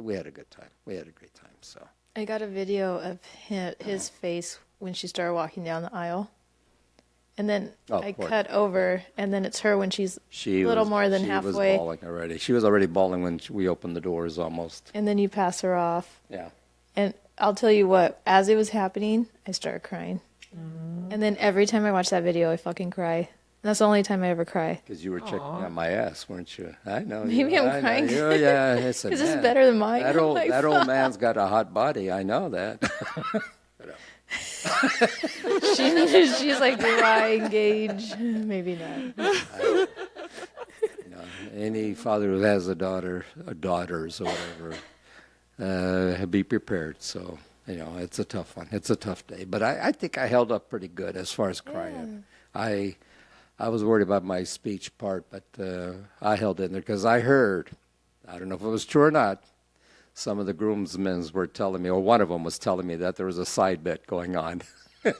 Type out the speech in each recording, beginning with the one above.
we had a good time. We had a great time. So I got a video of his face when she started walking down the aisle. And then I cut over, and then it's her when she's a little more than halfway. She was bawling already. She was already bawling when we opened the doors almost. And then you pass her off. Yeah. And I'll tell you what, as it was happening, I started crying. And then every time I watch that video, I fucking cry. And that's the only time I ever cry. Because you were checking on my ass, weren't you? I know. Maybe I'm crying. Yeah, it's this is better than mine. That old man's got a hot body. I know that. She's like, do I engage? Maybe not. Any father who has a daughter, or daughters or whatever, be prepared. So, it's a tough one. It's a tough day. But I think I held up pretty good as far as crying. Yeah. I was worried about my speech part, but I held in there because I heard, I don't know if it was true or not, some of the groomsmen were telling me, or one of them was telling me that there was a side bet going on. That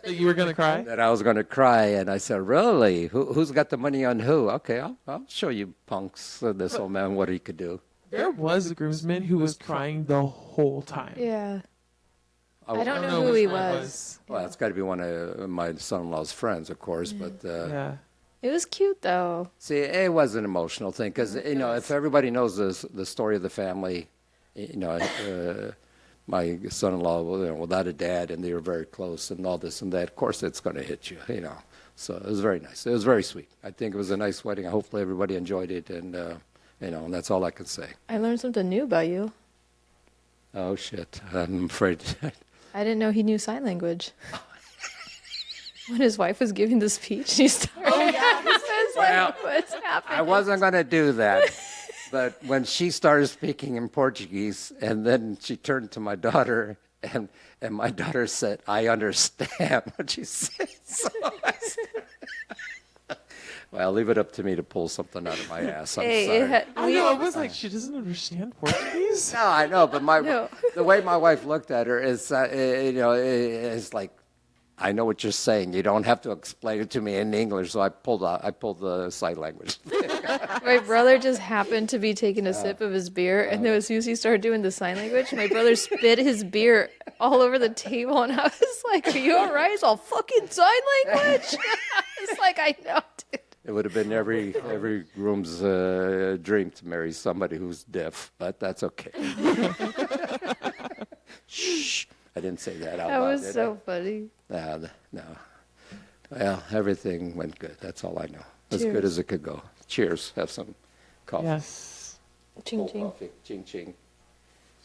you were going to cry? That I was going to cry, and I said, really? Who's got the money on who? Okay, I'll show you punks, this old man, what he could do. There was a groomsman who was crying the whole time. Yeah. Oh, I don't know who he was. Well, it's got to be one of my son-in-law's friends, of course, but... yeah. It was cute, though. See, it was an emotional thing, because, if everybody knows the story of the family, my son-in-law, without a dad, and they were very close, and all this and that, of course it's going to hit you, So it was very nice. It was very sweet. I think it was a nice wedding. Hopefully everybody enjoyed it, and, and that's all I can say. I learned something new about you. Oh, shit. I'm afraid... I didn't know he knew sign language. When his wife was giving the speech, he started. Oh, yeah. Well, what's happening? I wasn't going to do that. But when she started speaking in Portuguese, and then she turned to my daughter, and my daughter said, I understand what she said. So well, leave it up to me to pull something out of my ass. I'm sorry. I was like, she doesn't understand Portuguese? No, I know, but the way my wife looked at her is, it's like, I know what you're saying. You don't have to explain it to me in English. So I pulled the sign language. My brother just happened to be taking a sip of his beer, and then as soon as he started doing the sign language, my brother spit his beer all over the table, and I was like, "Are you all right? It's all fucking sign language." It's like, I know, dude. It would have been every groom's dream to marry somebody who's deaf, but that's okay. Shh. I didn't say that out loud. That was so funny. No. Well, everything went good. That's all I know. As Cheers. good as it could go. Cheers. Have some coffee. Yes. Ching Cold ching. coffee. Ching ching.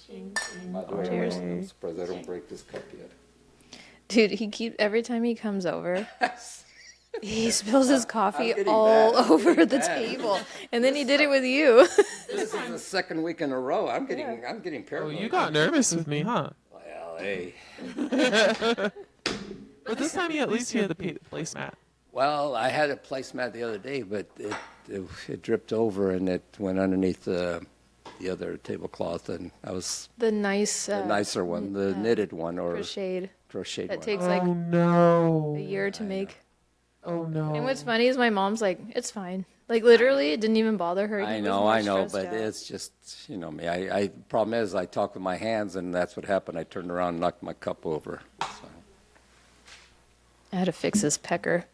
Ching, By the way, Cheers. I'm surprised I don't break this cup yet. Dude, every time he comes over, he spills his coffee getting all bad. I'm over getting the bad. table. And then he did it with you. This is the second week in a row. I'm getting Oh, paranoid. you got nervous with me, huh? Well, hey. But this time, at least you had the placemat. Well, I had a placemat the other day, but it dripped over and it went underneath the other tablecloth, and I was The nice, the nicer one, the knitted one or crocheted. crocheted That one. takes Oh, like no. a year to make. Oh, no. And what's funny is my mom's like, it's fine. Like, literally, it didn't even bother her. I know, but it's just, me. I problem is I talk with my hands, and that's what happened. I turned around and knocked my cup over. So. I had to fix this pecker.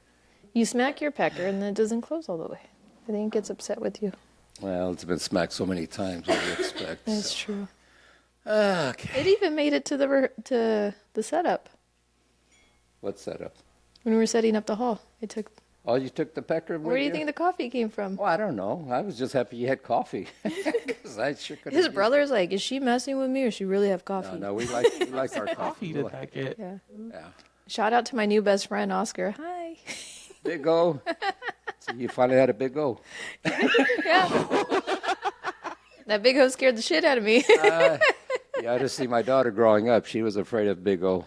You smack your pecker, and then it doesn't close all the way. I think it gets upset with you. Well, it's been smacked so many times. What do you expect? That's true. Okay. It even made it to the setup. What setup? When we were setting up the hall. Oh, you took the pecker with Where do you you? think the coffee came from? Well, I don't know. I was just happy you had coffee. 'Cause I sure could. His brother's like, is she messing with me or she really have coffee? No, we like our Coffee coffee. did that get? Yeah. Yeah. Shout out to my new best friend, Oscar. Hi. Big O. So you finally had a big O. Yeah. That big O scared the shit out of me. You ought to see my daughter growing up. She was afraid of Big O.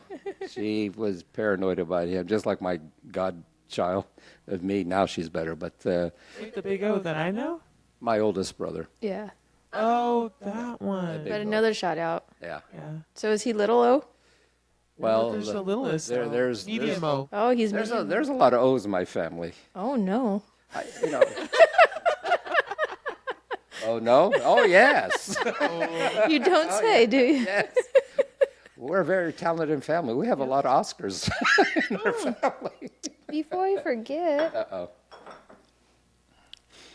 She was paranoid about him, just like my godchild of me. Now she's better, but The big O that I know? my oldest brother. Yeah. Oh, that one. Big But O. another shout out. Yeah. Yeah. So is he little O? Well, There's the littlest. there's medium O. Oh, he's there's medium. a lot of O's in my family. Oh, no. Oh, no? Oh, yes. You don't say, do you? Yes. We're a very talented family. We have a lot of Oscars in our family. Before I forget, Uh-oh.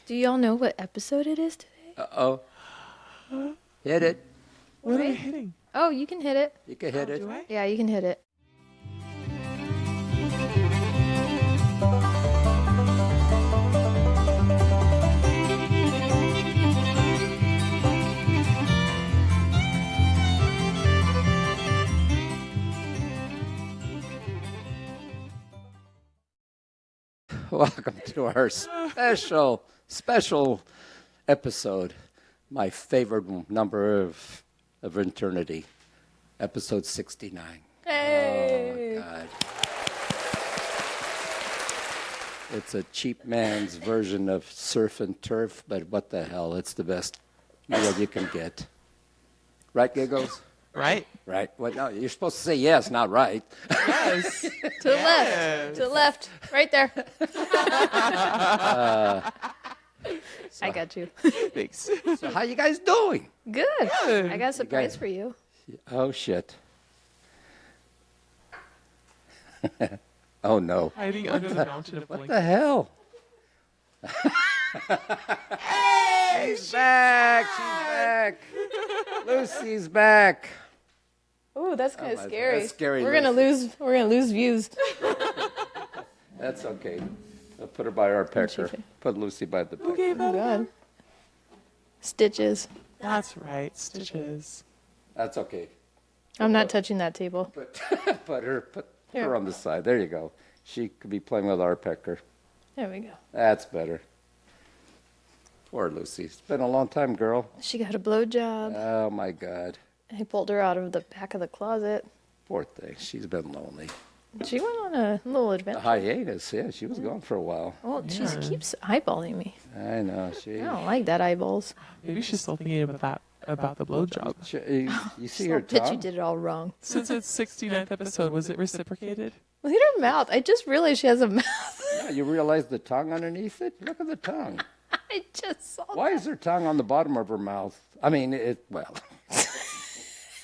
do y'all know what episode it is today? Uh-oh. Hit it. What am I hitting? Oh, you can hit it. You can hit it. Do I? Yeah, you can hit it. Welcome to our special episode. My favorite number of eternity. Episode 69. Hey! Oh, God. It's a cheap man's version of surf and turf, but what the hell? It's the best meal you can get. Right, Giggles? Right? Right. Well, no, you're supposed to say yes, not right. Yes. To the left. To the left. Right there. I got you. Thanks. So how you guys doing? Good. I got a surprise guys- for you. Oh, shit. Oh, no. Hiding under the mountain of What blankets. the hell? Hey, she's back. She's back. Lucy's back. Ooh, that's kind of my- scary. that's scary, We're gonna lose. We're gonna lose views. That's okay. I'll put her by our pecker. fit? Put Lucy by the pecker. Okay, Oh buddy. God. Stitches. That's right. Stitches. That's okay. I'm not touching that table. Put her Here. on the side. There you go. She could be playing with our pecker. There we go. That's better. Poor Lucy. It's been a long time, girl. She got a blowjob. Oh, my God. I pulled her out of the back of the closet. Poor thing. She's been lonely. She went on a little A adventure. hiatus. Yeah, she was gone for a while. Well, she Yeah. keeps eyeballing me. I know. She. I don't like that eyeballs. Maybe she's still thinking about the blowjob. You see her Bitch, you tongue? did it all wrong. Since its 69th episode, was it reciprocated? Look at her mouth. I just realized she has a mouth. Yeah, you realize the tongue underneath it? Look at the tongue. I just saw Why is her tongue on the bottom of her mouth? I mean, well.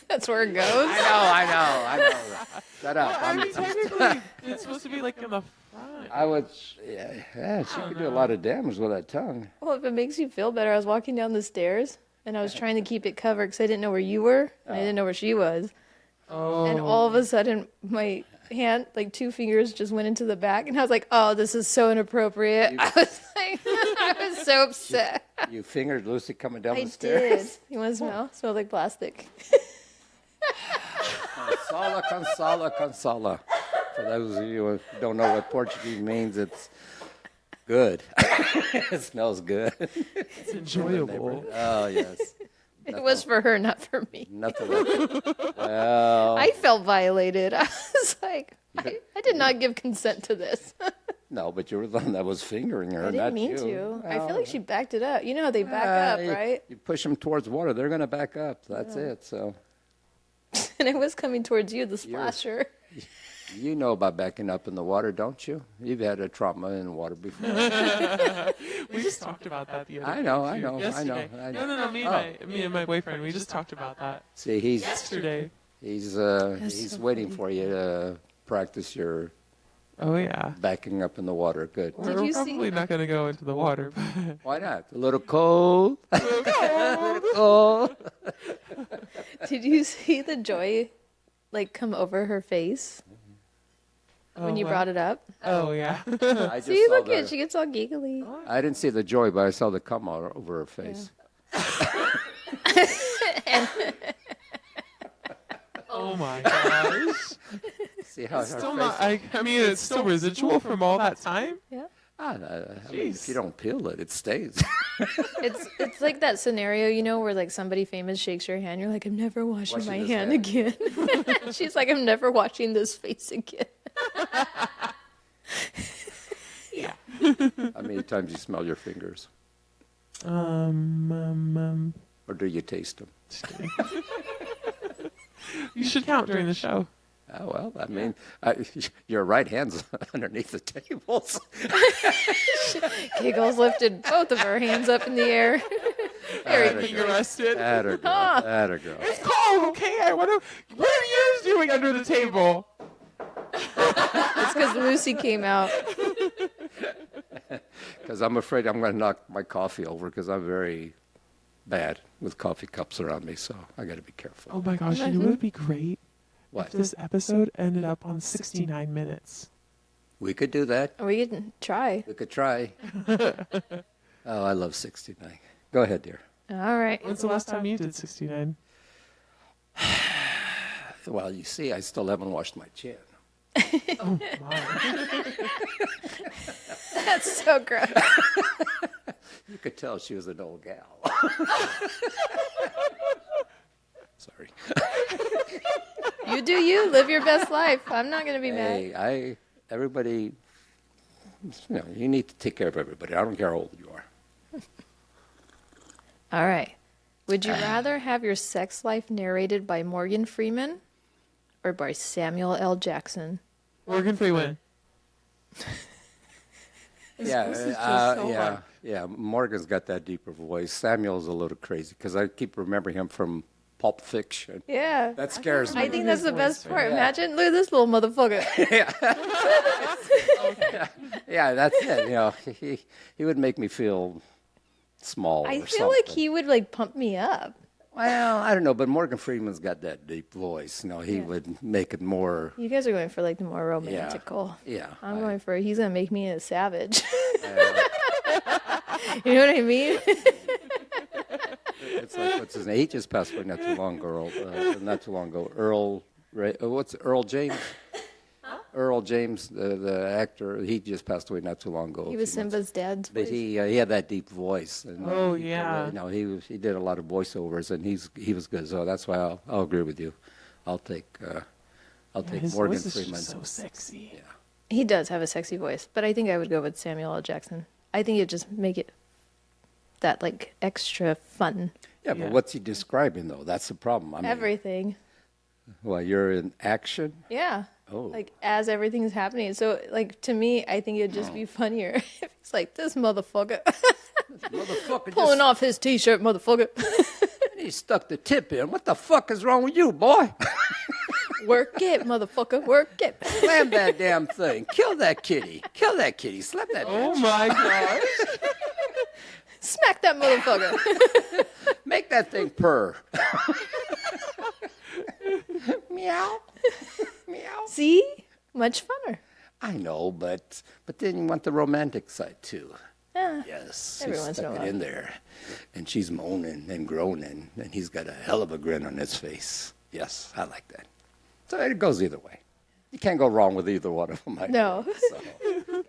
that's where it goes. I know. Shut up. I mean, technically, it's supposed to be like in the front. I would, yeah, she could do a lot of damage with that tongue. Well, if it makes you feel better, I was walking down the stairs and I was trying to keep it covered because I didn't know where you were and I didn't know where she was. Oh. And all of a sudden, my hand, like 2 fingers, just went into the back, and I was like, "Oh, this is so inappropriate." I was like, I was so upset. You fingered Lucy coming down I the stairs? did. You want to smell? Smelled like plastic. Consala. For those of you who don't know what Portuguese means, it's good. It smells good. It's enjoyable. Oh, yes. It was for her, not for me. Nothing like Well, I felt violated. I was like, I did not give consent to this. no, but you were the one that was fingering her, I not didn't mean you. to. I Well, feel like she backed it up. You know how they back up, right? You push them towards water, they're going to back up. That's it. So And it was coming towards you, the splasher. you know about backing up in the water, don't you? You've had a trauma in the water before. We just talked about that the other I day. know, too. I know. Yesterday. No. Me and my boyfriend, we just talked about that See, he's yesterday. he's so waiting for you to practice your Oh, yeah. backing up in the water. Good. Did We're you probably see? not going to go into the water, but Why not? A little cold. A little cold. Did you see the joy, like, come over her face when you brought it up? Oh, yeah. I just See, saw look the, at she gets all giggly. I didn't see the joy, but I saw the cum all over her face. Oh, my gosh. See how her Still face. not, I mean, it's still residual from all that time. Yeah. I mean, if Jeez. you don't peel it, it stays. It's like that scenario, you know, where like somebody famous shakes your hand. You're like, I'm never washing Washing my this hand hand. again. She's like, I'm never washing this face again. Yeah. How many times you smell your fingers, or do you taste them? Just kidding. You should count during the show. Oh, well, I mean, your right hand's underneath the tables. Giggles lifted both of her hands up in the air. Being arrested. That a girl. That a girl. It's cold, okay? I want to. What are yours doing under the table? It's because Lucy came out. Because I'm afraid I'm going to knock my coffee over because I'm very bad with coffee cups around me, so I got to be careful. Oh my gosh, you know what would be great? What? If this episode ended up on 69 minutes. We could do that. We can try. We could try. Oh, I love 69. Go ahead, dear. All right. When's the last time you did 69? Well, you see, I still haven't washed my chin. Oh my. That's so gross. You could tell she was an old gal. Sorry. You do you. Live your best life. I'm not going to be mad. Hey, everybody, you need to take care of everybody. I don't care how old you are. All right. Would you rather have your sex life narrated by Morgan Freeman or by Samuel L. Jackson? Morgan Freeman. Yeah. Morgan's got that deeper voice. Samuel's a little crazy because I keep remembering him from Pulp Fiction. Yeah. That scares me. I think that's the best part. Yeah. Imagine, look at this little motherfucker. Yeah, that's it. He would make me feel small. I or feel like something. he would like pump me up. Well, I don't know, but Morgan Freeman's got that deep voice. He would make it more. You guys are going for like the more romantical. Yeah. I'm going for he's gonna make me a savage. You know what I mean? It's like what's his name? He just passed away not too long ago. Earl James? Huh? Earl James, the actor. He just passed away not too long ago. He was Simba's dad's But voice. he had that deep voice. And, Oh, yeah. he did a lot of voiceovers, and he was good. So that's why I'll agree with you. I'll take His Morgan voice is Freeman. just so sexy. Yeah. He does have a sexy voice, but I think I would go with Samuel L. Jackson. I think it'd just make it that like extra fun. Yeah, but what's he describing though? That's the problem. I mean, Everything. Well, you're in action. Yeah. Oh. Like as everything's happening. So like to me, I think it'd just be funnier if it's like this motherfucker Motherfucker, pulling off his t-shirt, motherfucker. he stuck the tip in. What the fuck is wrong with you, boy? Work it, motherfucker, work it. Slam that damn thing. Kill that kitty. Kill that kitty. Slap that Oh bitch. my gosh. Smack that motherfucker. Make that thing purr. Meow. Meow. See? Much funner. I know, but then you want the romantic side too. Yeah. Yes. Every He once in a stuck it while. in there. And she's moaning and groaning, and he's got a hell of a grin on his face. Yes, I like that. So it goes either way. You can't go wrong with either one of them. No. So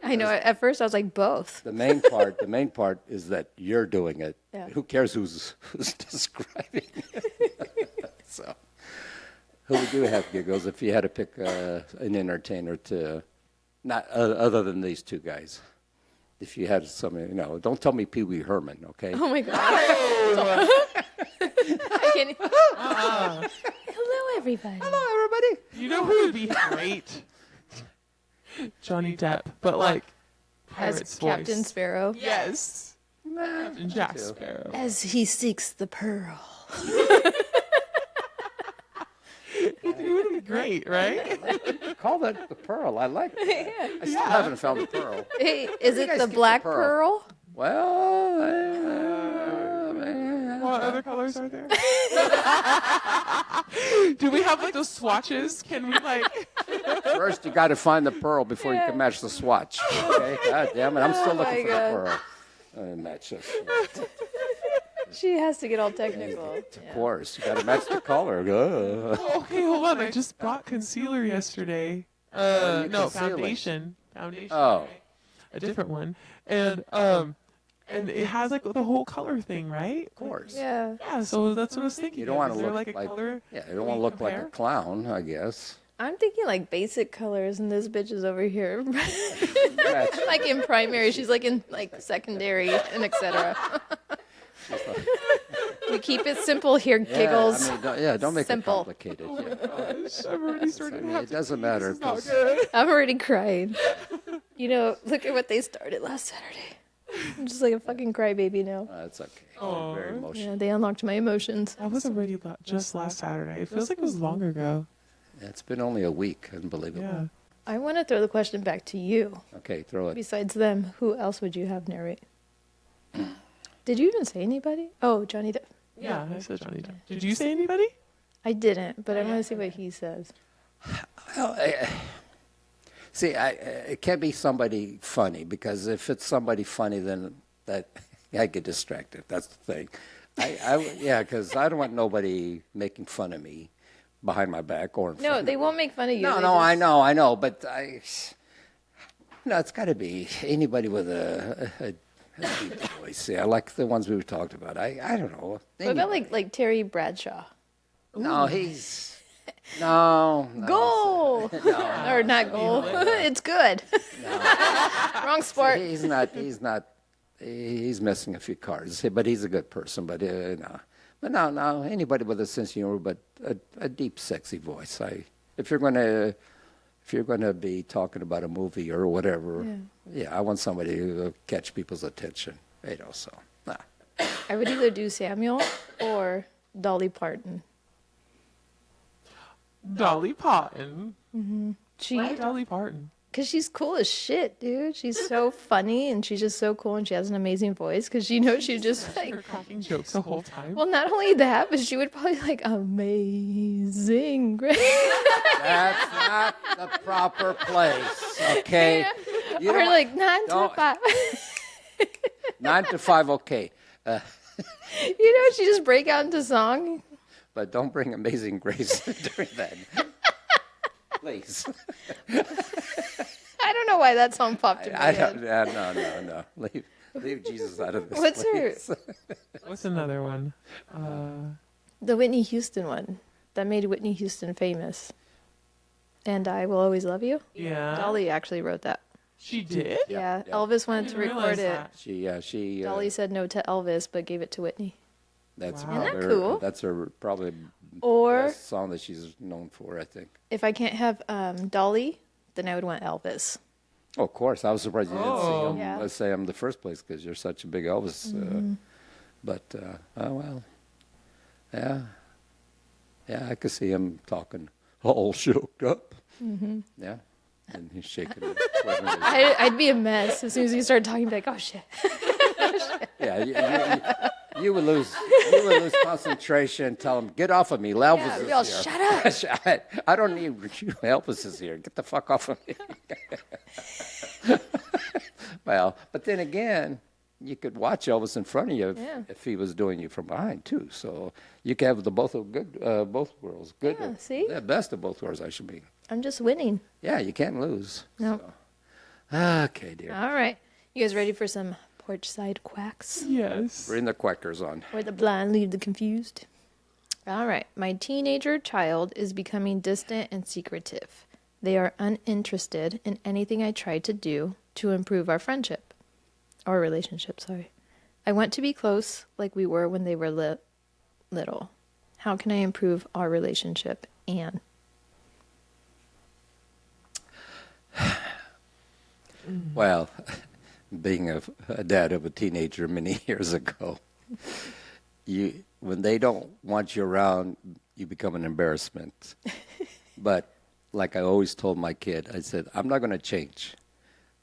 I know. At first, I was like both. the main part is that you're doing it. Yeah. Who cares who's describing it? So, who would you have, Giggles, if you had to pick an entertainer to, not other than these two guys? If you had something, don't tell me Pee Wee Herman, okay? Oh my god. I can't. Hello, everybody. Hello, everybody. You know who would be great? Johnny Depp, but like As pirate's Captain voice. Sparrow. Yes. Captain Jack Sparrow. As he seeks the pearl. It would be great, right? Call that the pearl. I like that. I still haven't found the pearl. Hey, is it guys the keep the black pearl? pearl? Well, What other colors are there? Do we have like those swatches? Can we like? first you got to find the pearl before you can match the swatch. Okay? God damn it. I'm still looking for God. the pearl. Match this. She has to get all technical. Of course. You got to match the color. Okay, hold on. I just bought concealer yesterday. No, concealing? foundation. Foundation. Oh. A different one. And it has like the whole color thing, right? Of course. Yeah. Yeah, so that's what I was thinking. You don't want Is to there look like a like color? yeah. You don't want to look like a compare? clown, I guess. I'm thinking like basic colors, and this bitch is over here. Match. Like in primary, she's like in like secondary, and etc. We keep it simple here, Giggles. Yeah, I mean, don't make Simple. it complicated. Yeah. Gosh, I'm already starting to have It to doesn't pee. matter. This is not 'cause- good. I'm already crying. Look at what they started last Saturday. I'm just like a fucking crybaby now. That's okay. Aw. You're very emotional. Yeah, they unlocked my emotions. That was already just last Saturday. It feels like it was long ago. It's been only a week, unbelievable. Yeah. I want to throw the question back to you. Okay, throw it. Besides them, who else would you have narrate? Did you even say anybody? Oh, Johnny Depp. Yeah, I said Johnny Depp. Did you say anybody? I didn't, but I want to see what he says. Well, see, it can't be somebody funny, because if it's somebody funny, then that I get distracted. That's the thing. Yeah, because I don't want nobody making fun of me behind my back or in front No, of they me. won't make fun of you. No, They no, just- I know, but no, it's got to be anybody with a deep voice. Yeah, like the ones we talked about. I don't know. What about Anybody. like Terry Bradshaw? No, he's no. Goal or not goal? It's good. Wrong sport. He's not. He's missing a few cards, but he's a good person. But no. But no. Anybody with a sense of humor, but a deep, sexy voice. If you're gonna be talking about a movie or whatever, yeah, I want somebody to catch people's attention. So nah. I would either do Samuel or Dolly Parton. Dolly Parton. She, Why Dolly Parton? because she's cool as shit, dude. She's so funny and she's just so cool and she has an amazing voice. Because she knows she just like. You're cracking jokes the whole time. Well, not only that, but she would probably like amazing grace. That's not the proper place. Okay. You Or don't- like 9 to don't- 5. 9 to 5. Okay. She just break out into song. But don't bring Amazing Grace during that. Please. I don't know why that song popped in my I head. don't. No. Leave Jesus out of this. What's please. What's another one? The Whitney Houston one that made Whitney Houston famous. And I Will Always Love You. Yeah. Dolly actually wrote that. She did? Yeah, yeah. Elvis wanted to didn't record realize it. that. She. Dolly said no to Elvis, but gave it to Whitney. That's Wow. Isn't that probably cool? That's her probably Or best song that she's known for, I think. if I can't have Dolly, then I would want Elvis. Oh, of course. I was surprised you didn't Oh. see him. Yeah. Let's say him the first place, because you're such a big Elvis. But oh well. Yeah. Yeah, I could see him talking all shook up. Yeah. And he's shaking his twiddling his- I'd be a mess as soon as he started talking. Like, oh shit. Yeah, you would lose concentration. Tell him, get off of me. Elvis Yeah, is we all here. shut up. I don't need you. Elvis is here. Get the fuck off of me. Well, but then again, you could watch Elvis in front of you if he was doing you from behind too. So you could have the both worlds. Good. Yeah, see? The best of both worlds, I should mean. I'm just winning. Yeah, you can't lose. Nope. So. Okay, dear. All right. You guys ready for some porch side quacks? Yes. Bring the quackers on. Where the blind lead the confused. All right. My teenager child is becoming distant and secretive. They are uninterested in anything I try to do to improve our friendship. Or relationship, sorry. I want to be close like we were when they were little. How can I improve our relationship, Anne? Well, being a dad of a teenager many years ago, when they don't want you around, you become an embarrassment. But like I always told my kid, I said, I'm not going to change.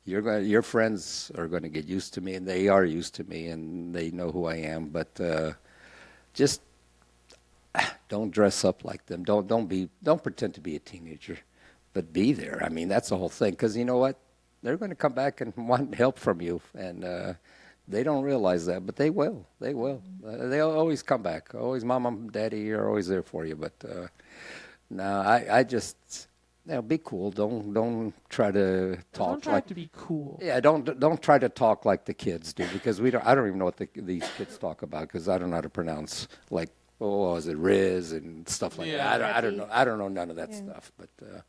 Your friends are going to get used to me, and they are used to me, and they know who I am. But just don't dress up like them. Don't pretend to be a teenager, but be there. I mean, that's the whole thing. Because you know what? They're going to come back and want help from you, and they don't realize that, but they will. They will. They'll always come back. Always, Mom and Daddy are always there for you. But no, I just be cool. Don't try to talk Don't try like. to be cool. Yeah, don't try to talk like the kids do, because I don't even know what these kids talk about, because I don't know how to pronounce, like, is it Riz and stuff like Yeah. that. I don't know. I don't know none of that stuff. But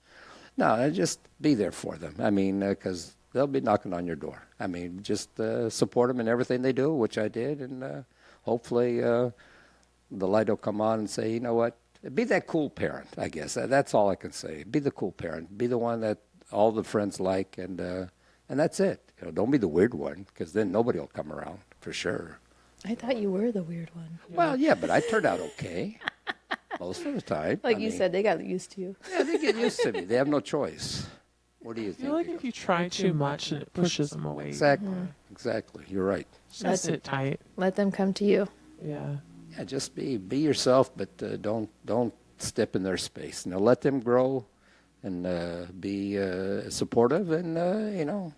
no, just be there for them. I mean, because they'll be knocking on your door. I mean, just support them in everything they do, which I did, and hopefully the light will come on and say, you know what, be that cool parent. I guess that's all I can say. Be the cool parent. Be the one that all the friends like, and that's it. You know, don't be the weird one, because then nobody will come around for sure. I thought you were the weird one. Well, yeah, but I turned out okay most of the time. Like I you mean, said, they got used to you. yeah, they get used to me. They have no choice. What do you I think? feel like if you try too much and it pushes them away. Exactly, exactly. You're right. Just sit tight. Let them come to you. Yeah. Yeah, just be yourself, but don't step in their space. Now let them grow, and be supportive, and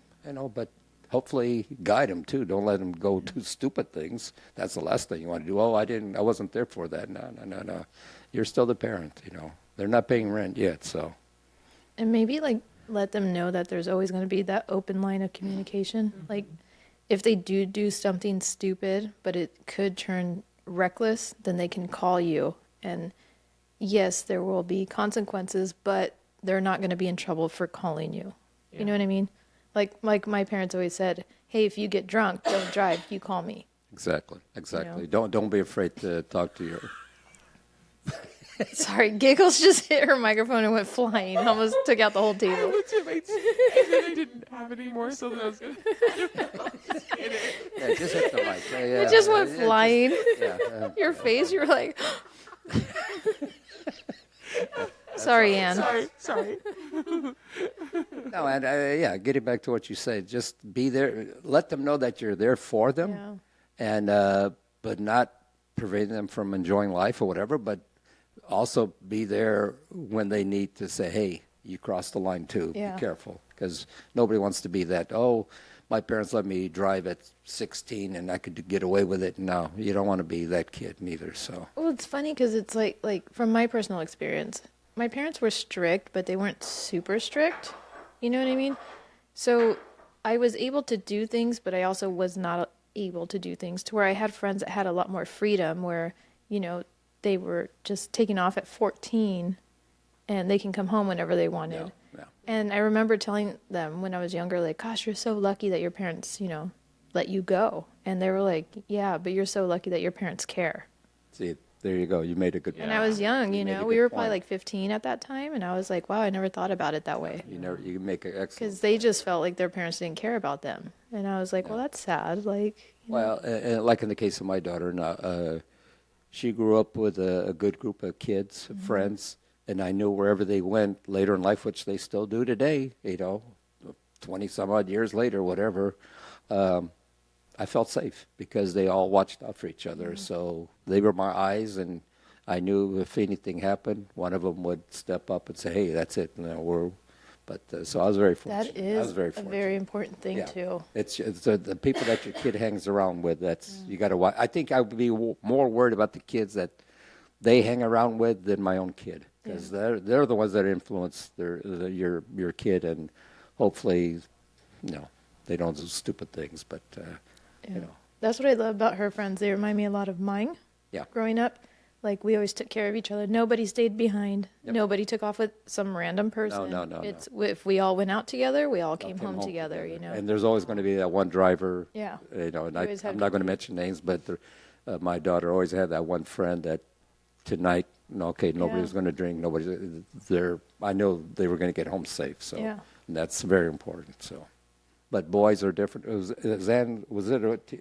but hopefully guide them too. Don't let them go do stupid things. That's the last thing you want to do. Oh, I wasn't there for that. No. You're still the parent. You know, they're not paying rent yet, so. And maybe like let them know that there's always going to be that open line of communication. Like if they do something stupid, but it could turn reckless, then they can call you. And yes, there will be consequences, but they're not going to be in trouble for calling you. Yeah. You know what I mean? Like my parents always said, hey, if you get drunk, don't drive, you call me. Exactly. You Don't be afraid to talk to your. Sorry, Giggles just hit her microphone and went flying. Almost took out the whole table. And then I didn't have any more, so then I was going to. Yeah, just hit the mic. Yeah, It just went flying. Your Yeah. face, you were like. Sorry, Ann. Sorry. No, and getting back to what you said, just be there. Let them know that you're there for them, Yeah. and but not preventing them from enjoying life or whatever. But also be there when they need to say, "Hey, you crossed the line too. Yeah. Be careful," because nobody wants to be that. Oh, my parents let me drive at 16 and I could get away with it. No, you don't want to be that kid neither. So. Well, it's funny because it's like from my personal experience, my parents were strict, but they weren't super strict. You know what I mean? So I was able to do things, but I also was not able to do things to where I had friends that had a lot more freedom where, they were just taking off at 14 and they can come home whenever they wanted. Yeah. And I remember telling them when I was younger, like, gosh, you're so lucky that your parents, let you go. And they were like, yeah, but you're so lucky that your parents care. See, there you go. You made a good point. And I was young, You made a we good were probably point. like 15 at that time. And I was like, wow, I never thought about it that way. You make an excellent. Because they just felt like their parents didn't care about them. And I was like, well, that's sad. Like, Well, like in the case of my daughter, now, she grew up with a good group of kids, friends, and I knew wherever they went later in life, which they still do today, 20 some odd years later, whatever, I felt safe because they all watched out for each other. So they were my eyes, and I knew if anything happened, one of them would step up and say, "Hey, that's it." So I was very fortunate. that I was is very a fortunate. very important thing, Yeah. too. It's the people that your kid hangs around with. That's you got to watch. I think I would be more worried about the kids that they hang around with than my own kid, because they're the ones that influence your kid, and hopefully, they don't do stupid things. But That's what I love about her friends. They remind me a lot of mine. Yeah. Growing up, like we always took care of each other. Nobody stayed behind. Yep. Nobody took off with some random person. No. It's if we all went out together, we all all came home together. And there's always going to be that one driver. Yeah. And always have I'm not going to mention names, but my daughter always had that one friend that tonight, nobody was going to drink. I know they were going to get home safe. So Yeah. and that's very important. So, but boys are different. Zan,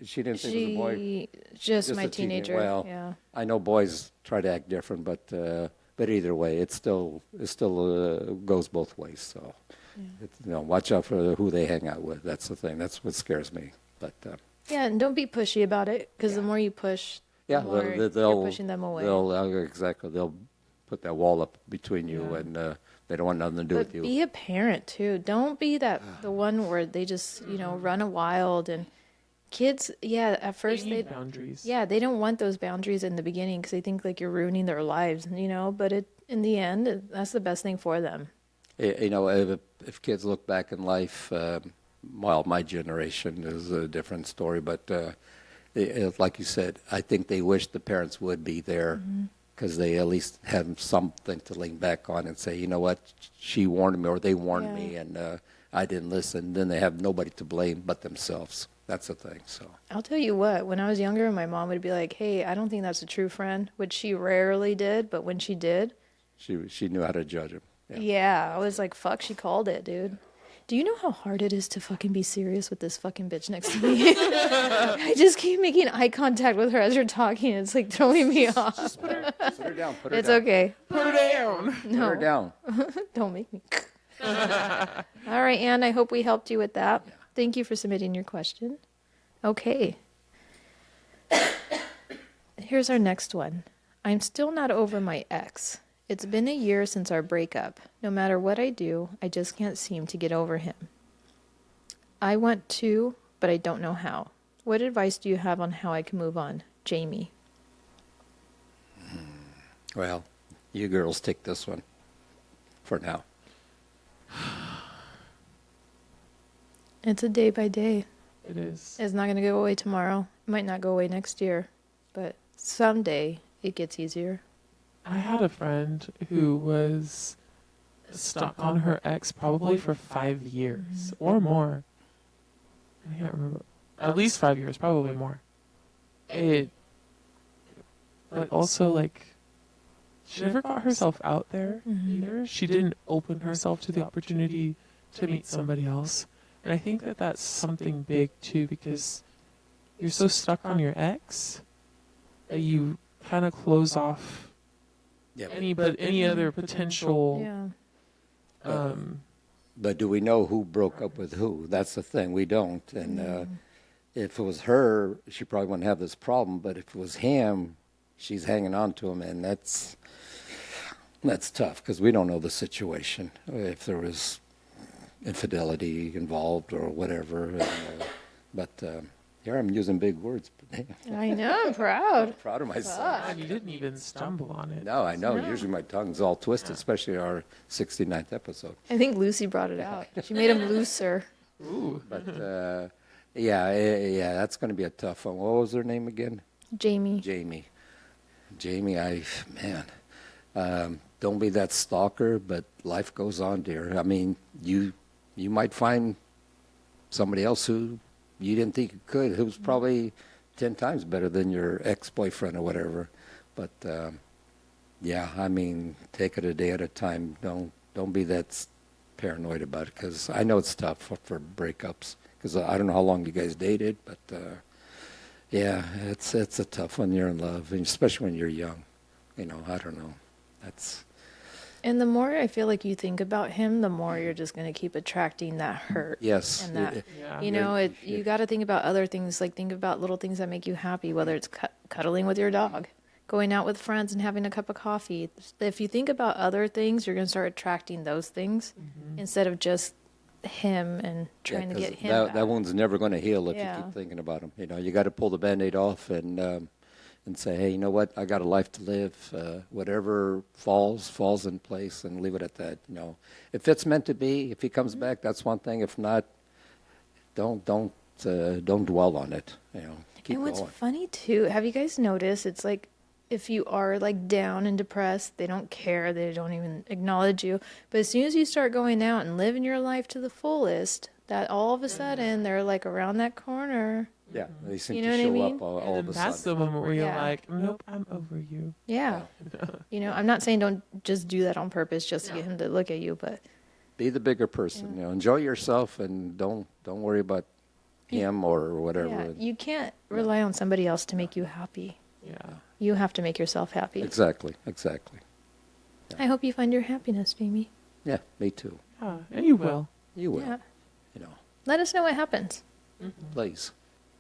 she didn't think it was a boy? Just my a teenager. teenager. Well, yeah. I know boys try to act different, but either way, it still goes both ways. So, watch out for who they hang out with. That's the thing. That's what scares me. But Yeah, and don't be pushy about it, because the more you push, the more you're pushing them away. Exactly. They'll put that wall up between you, and they don't want nothing to do But with you. be a parent too. Don't be the one where they just run wild, and kids. Yeah, at first They they need boundaries. Yeah, they don't want those boundaries in the beginning because they think like you're ruining their lives. But in the end, that's the best thing for them. If kids look back in life, my generation is a different story, but like you said, I think they wish the parents would be there, because they at least have something to lean back on and say, you know what, she warned me or they warned me, and I didn't listen. Then they have nobody to blame but themselves. That's the thing. So I'll tell you what, when I was younger, my mom would be like, hey, I don't think that's a true friend, which she rarely did, but when she did, she knew how to judge him. yeah, I was like, fuck, she called it, dude. Do you know how hard it is to fucking be serious with this fucking bitch next to me? I just keep making eye contact with her as you're talking. It's like throwing me off. Put her down. Put her It's down. okay. Put her down. Put her No, down. don't make me. All right, Anne, I hope we helped you with that. Thank you for submitting your question. Okay. Here's our next one. I'm still not over my ex. It's been a year since our breakup. No matter what I do, I just can't seem to get over him. I want to, but I don't know how. What advice do you have on how I can move on? Jamie. Well, you girls take this one for now. It's a day by day. It is. It's not going to go away tomorrow. It might not go away next year, but someday it gets easier. I had a friend who was stuck on her ex probably for 5 years or more. I can't remember. At least 5 years, probably more. But also, like, she never got herself out there either. She didn't open herself to the opportunity to meet somebody else. And I think that that's something big, too, because you're so stuck on your ex that you kind of close off Yeah. any other potential. Yeah. But do we know who broke up with who? That's the thing. We don't. And if it was her, she probably wouldn't have this problem. But if it was him, she's hanging on to him, and that's tough because we don't know the situation. If there was infidelity involved or whatever. But here I'm using big words. I know, I'm proud. Proud of myself. And you didn't even stumble on it. No, I know. No. Usually my tongue's all twisted, especially our 69th episode. I think Lucy brought it out. She made him looser. Ooh. But yeah, that's going to be a tough one. What was her name again? Jamie. Jamie, don't be that stalker, but life goes on, dear. I mean, you might find somebody else who you didn't think you could, who's probably 10 times better than your ex-boyfriend or whatever. But yeah, I mean, take it a day at a time. Don't be that paranoid about it, because I know it's tough for breakups. Because I don't know how long you guys dated, but yeah, it's a tough one. You're in love, and especially when you're young. You know, I don't know. And the more I feel like you think about him, the more you're just going to keep attracting that hurt. Yes. And that, Yeah. you know, you got to think about other things. Like, think about little things that make you happy, whether it's cuddling with your dog, going out with friends and having a cup of coffee. If you think about other things, you're going to start attracting those things instead of just him and trying to get him back. That wound's never going to heal if Yeah. you keep thinking about him. You know, you got to pull the Band-Aid off and say, hey, you know what? I got a life to live. Whatever falls in place, and leave it at that. You know, if it's meant to be, if he comes back, that's one thing. If not, don't dwell on it. You know, keep And what's going. funny too, have you guys noticed? It's like if you are like down and depressed, they don't care. They don't even acknowledge you. But as soon as you start going out and living your life to the fullest, that all of a sudden they're like around that corner. Yeah, they seem You to know what I show mean? up all And of a that's sudden. the moment where you're Yeah. like, nope, I'm over you. Yeah. You know, I'm not saying don't just do that on purpose just to get him to look at you, but Be the bigger person. You know, enjoy yourself, and don't worry about him or whatever. yeah, you can't rely on somebody else to make you happy. Yeah. You have to make yourself happy. Exactly. I hope you find your happiness, Jamie. Yeah, me too. Yeah. And you will. You will. Yeah. You know, Let us know what happens. please.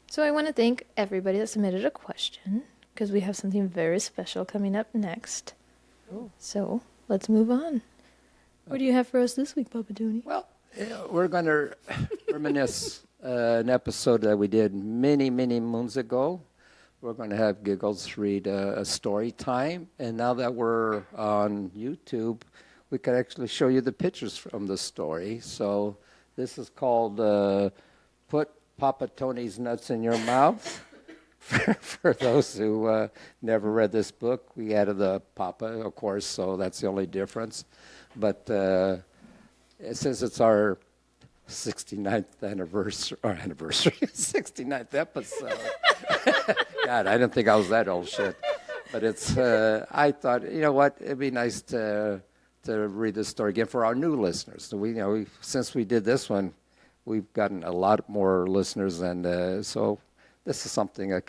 So I want to thank everybody that submitted a question because we have something very special coming up next. Oh. So let's move on. What do you have for us this week, Papa Dooney? Well, we're going to reminisce an episode that we did many moons ago. We're going to have Giggles read a story time. And now that we're on YouTube, we can actually show you the pictures from the story. So this is called Put Papa Tony's Nuts in Your Mouth. For those who never read this book, we added the Papa, of course, so that's the only difference. But since it's our 69th anniversary, 69th episode. God, I didn't think I was that old shit. But it's, I thought, you know what, it'd be nice to to read this story again for our new listeners. So since we did this one, we've gotten a lot more listeners, and so this is something a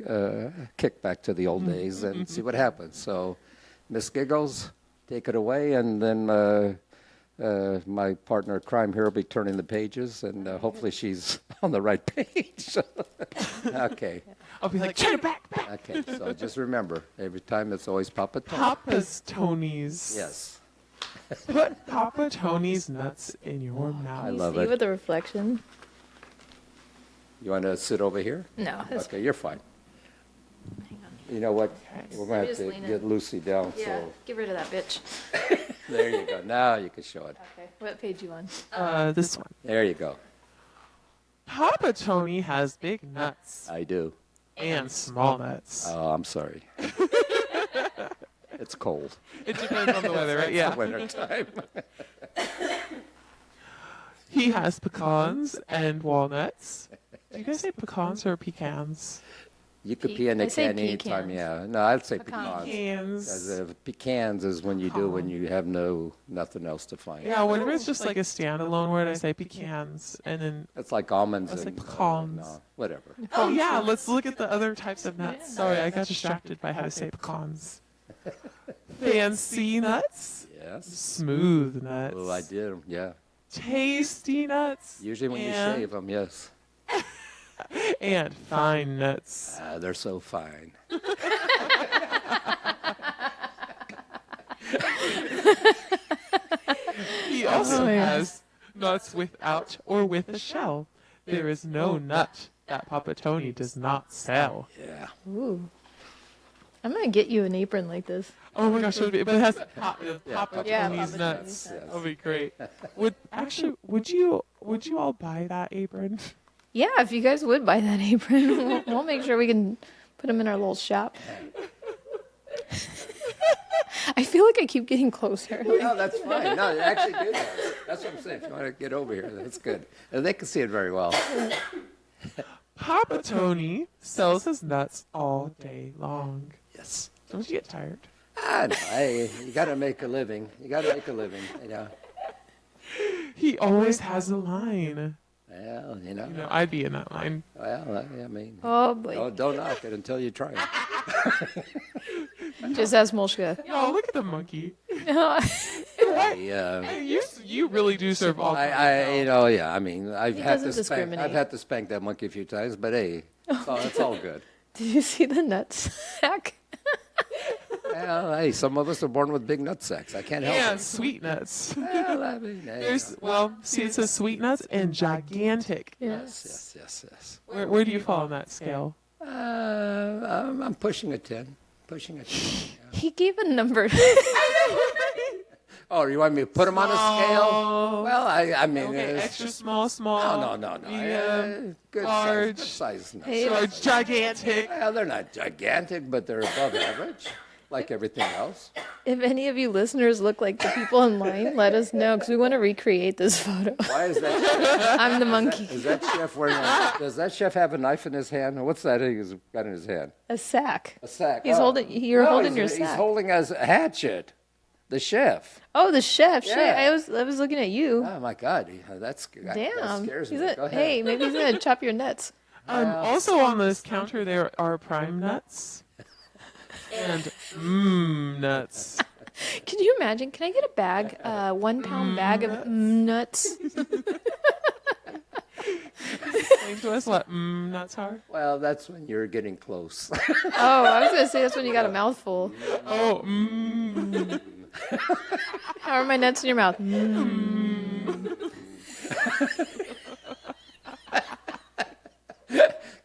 kickback to the old days and see what happens. So, Miss Giggles, take it away, and then my partner crime here will be turning the pages, and hopefully she's on the right page. Okay. I'll be like, turn it back. Okay, so just remember, every time it's always Papa Tony. Papa's Tony's. Yes. Put Papa Tony's nuts in your mouth. I love See it. with the reflection? You want to sit over here? No. That's Okay, you're fine. Hang on. You know what? Okay. We're going to Just have to lean in. get Lucy down. Yeah, So get rid of that bitch. there you go. Now you can show it. Okay. What page you on? This one. There you go. Papa Tony has big nuts I do. and small nuts. Oh, I'm sorry. It's cold. It depends on the weather, right? Yeah. Winter time. He has pecans and walnuts. Do you guys say pecans or pecans? You could pee in I a say can anytime, pecans. yeah. No, I'd say Pecans. pecans. Pecans. Pecans is when you do when you have nothing else to find. Yeah, whenever it's just like a standalone word, I say pecans. And then, It's like almonds It's and like pecans. no, whatever. oh yeah, let's look at the other types of nuts. Sorry, I got distracted by how to say pecans. Fancy nuts, Yes. smooth nuts, Oh, I did. Yeah. tasty nuts, Usually when you and- shave them, yes. and fine nuts. They're so fine. He also Oh, yeah. has nuts without or with a shell. There is no nut that Papa Tony does not sell. Yeah. Ooh. I'm gonna get you an apron like this. Oh my gosh, but it has Papa Yeah, Tony's Papa nuts. Tony's nuts. That'd be great. Would you all buy that apron? Yeah, if you guys would buy that apron, we'll make sure we can put them in our little shop. I feel like I keep getting closer. No, that's fine. No, actually do that. That's what I'm saying. If you want to get over here, that's good. And they can see it very well. Papa Tony sells his nuts all day long. Yes. Don't you get tired? No, hey, you got to make a living. You got to make a living. He always has a line. Well, You know, I'd be in that line. Well, I mean, Oh boy. don't knock it until you try it. Just ask Molshka. No, look at the monkey. No, Yeah. You really do serve all. Yeah. I mean, He doesn't discriminate. I've had to spank that monkey a few times, but hey, it's all good. did you see the nut sack? Well, hey, some of us are born with big nut sacks. I can't help And it. sweet nuts. Well, I mean, hey, See, it says sweet nuts and gigantic. yes, yes, yes. Where do you fall on that scale? I'm pushing a 10. Pushing a 10. Yeah. He gave a number. Oh, you want me to put them on a scale? Small. Well, I mean, Okay, extra small, no. medium, Good large. size nuts. Hey, large, gigantic. Well, they're not gigantic, but they're above average, like everything else. If any of you listeners look like the people in line, let us know because we want to recreate this photo. Why is that? I'm the monkey. Is that chef wearing? Does that chef have a knife in his hand? What's that he's got in his hand? A sack. A sack. He's holding. You're No, holding your he's sack. holding a hatchet. The chef. Oh, the chef. Shit, Yeah. I was looking at you. Oh my God, that Damn. scares me. He's Go ahead. hey, maybe he's gonna chop your nuts. Also on this counter there are prime nuts and nuts. Can you imagine? Can I get a bag, 1 pound bag of nuts? Explain to us what nuts are. Well, that's when you're getting close. Oh, I was gonna say that's when you got a mouthful. Oh, How are my nuts in your mouth?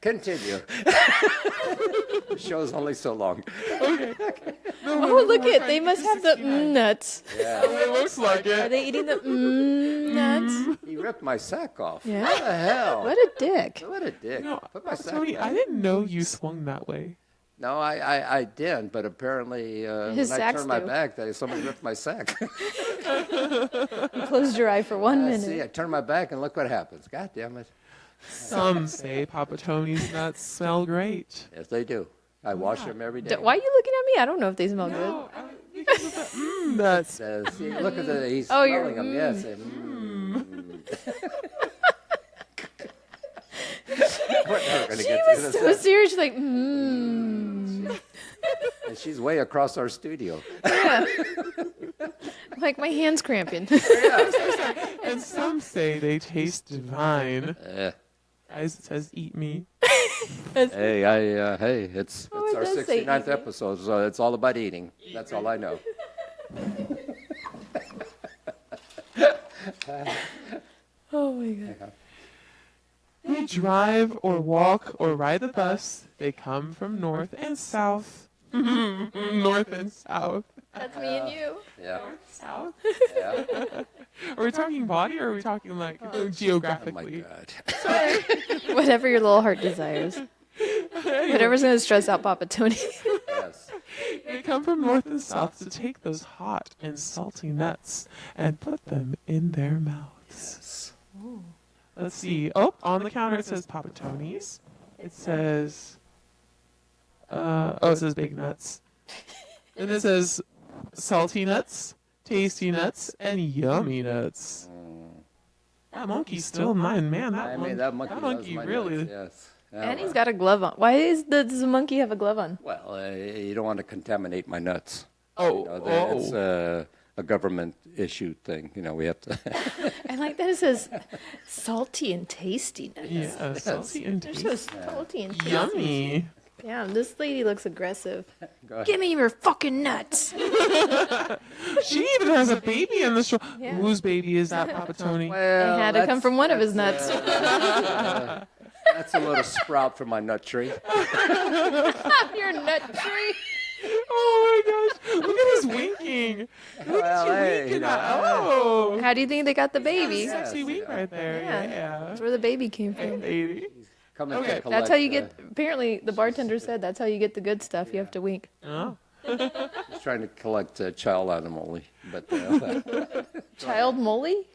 Continue. The show's only so long. Oh, look it! They must have the nuts. Yeah. it looks like Are it. they eating the nuts? He ripped my sack off. Yeah. What the hell? What a dick! What a dick. No, Put my sack Tony, back. I didn't know you swung that way. No, I didn't, but apparently when His I sacks turned my do. back, somebody ripped my sack. You closed your eye for 1 minute. See, I turned my back and look what happens. God damn it. Some say Papa Tony's nuts smell great. Yes, they do. I wash them every day. Why are you looking at me? I don't know if they smell good. No, Because of the nuts. See, look at the, he's Oh, smelling you're- them. Yes. We're never gonna She get was through so this. serious. She's like, mmm. And she's way across our studio. Yeah. Like, my hand's cramping. And some say they taste divine. Uh, Guys, it says eat me. hey, hey, it's Oh, it's it our does say 69th eat me. episode, so it's all about eating. That's all I know. Oh, my God. They drive or walk or ride the bus. They come from north and south. North and south. That's me and you. Yeah. South? Yeah. Are we talking body or are we talking like Oh my geographically? God. Whatever your little heart desires. Whatever's going to stress out Papa Tony. Yes. They come from north and south to take those hot and salty nuts and put them in their mouths. Yes. Let's see. Oh, on the counter it says Papa Tony's. It says, it says big nuts. And it says salty nuts, tasty nuts, and yummy nuts. That monkey's still mine, man. I mean, that monkey, loves my really. nuts, yes. Yeah, And he's well, got a glove on. Why does the monkey have a glove on? well, you don't want to contaminate my nuts. Oh, You know, it's a government issue thing. You know, we have to. I like that it says salty and tasty nuts. yeah, salty and They're tasty. so salty and tasty. Yummy. Damn, this lady looks aggressive. Go ahead. Give me your fucking nuts. She even has a baby in the stroller. Yeah. Whose baby is that, Papa Tony? Well, It had to come from one of his nuts. That's a little sprout from my nut tree. Your nut tree. Oh my gosh! Look at his winking. Look Well, at you hey, winking. you know, Oh, How do you think they got the baby? Yeah. sexy wink right there. Yeah. Yeah. That's where the baby came Hey, from. lady. Come and Okay. collect, That's how you get. Apparently, the bartender said that's how you get the good stuff. You have to wink. Oh. He's trying to collect child alimony, but Child molly?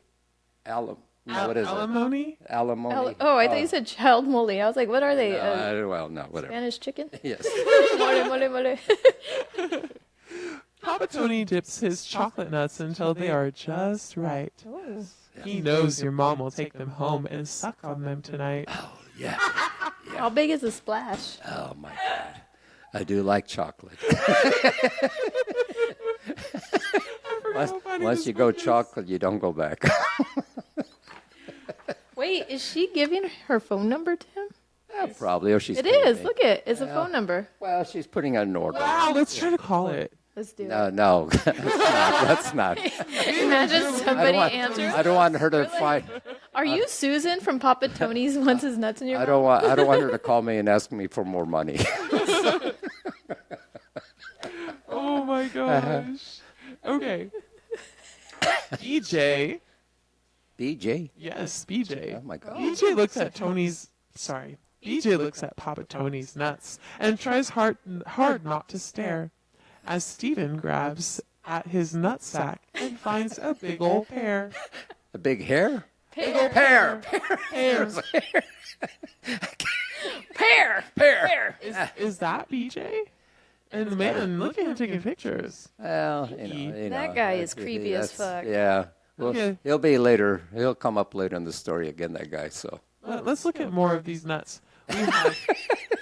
what is it? Alimony? Alimony. Oh, I thought you said child molly. I was like, what are they? Well, no, whatever. Spanish chicken? Yes. Mole, mole, mole. Papa Tony dips his chocolate nuts until they are just right. Oh. He knows your mom will take them home and suck on them tonight. Yeah. How big is the splash? Oh my God. I do like chocolate. Once you go chocolate, you don't go back. Wait, is she giving her phone number to him? Probably, or she's. It paying is. me. Look it. It's a phone number. Well, she's putting it in order. Wow, let's try to call it. Let's do it. No, that's not. Imagine somebody answers. I don't want her to find. Are you Susan from Papa Tony's wants his nuts in your I mouth? don't want her to call me and ask me for more money. Oh my gosh. Okay. BJ. BJ. Yes, BJ. Oh my God. BJ looks at BJ looks at Papa Tony's nuts and tries hard not to stare as Stephen grabs at his nutsack and finds a big old pear. A big hair. Pear. Pear. Pear. Pear. Pear. Is that BJ? And the man, look at him taking pictures. Well, you know. That guy is creepy as fuck. Yeah. Well, Okay. he'll be later. He'll come up later in the story again. That guy. So. Let's look at more of these nuts. We have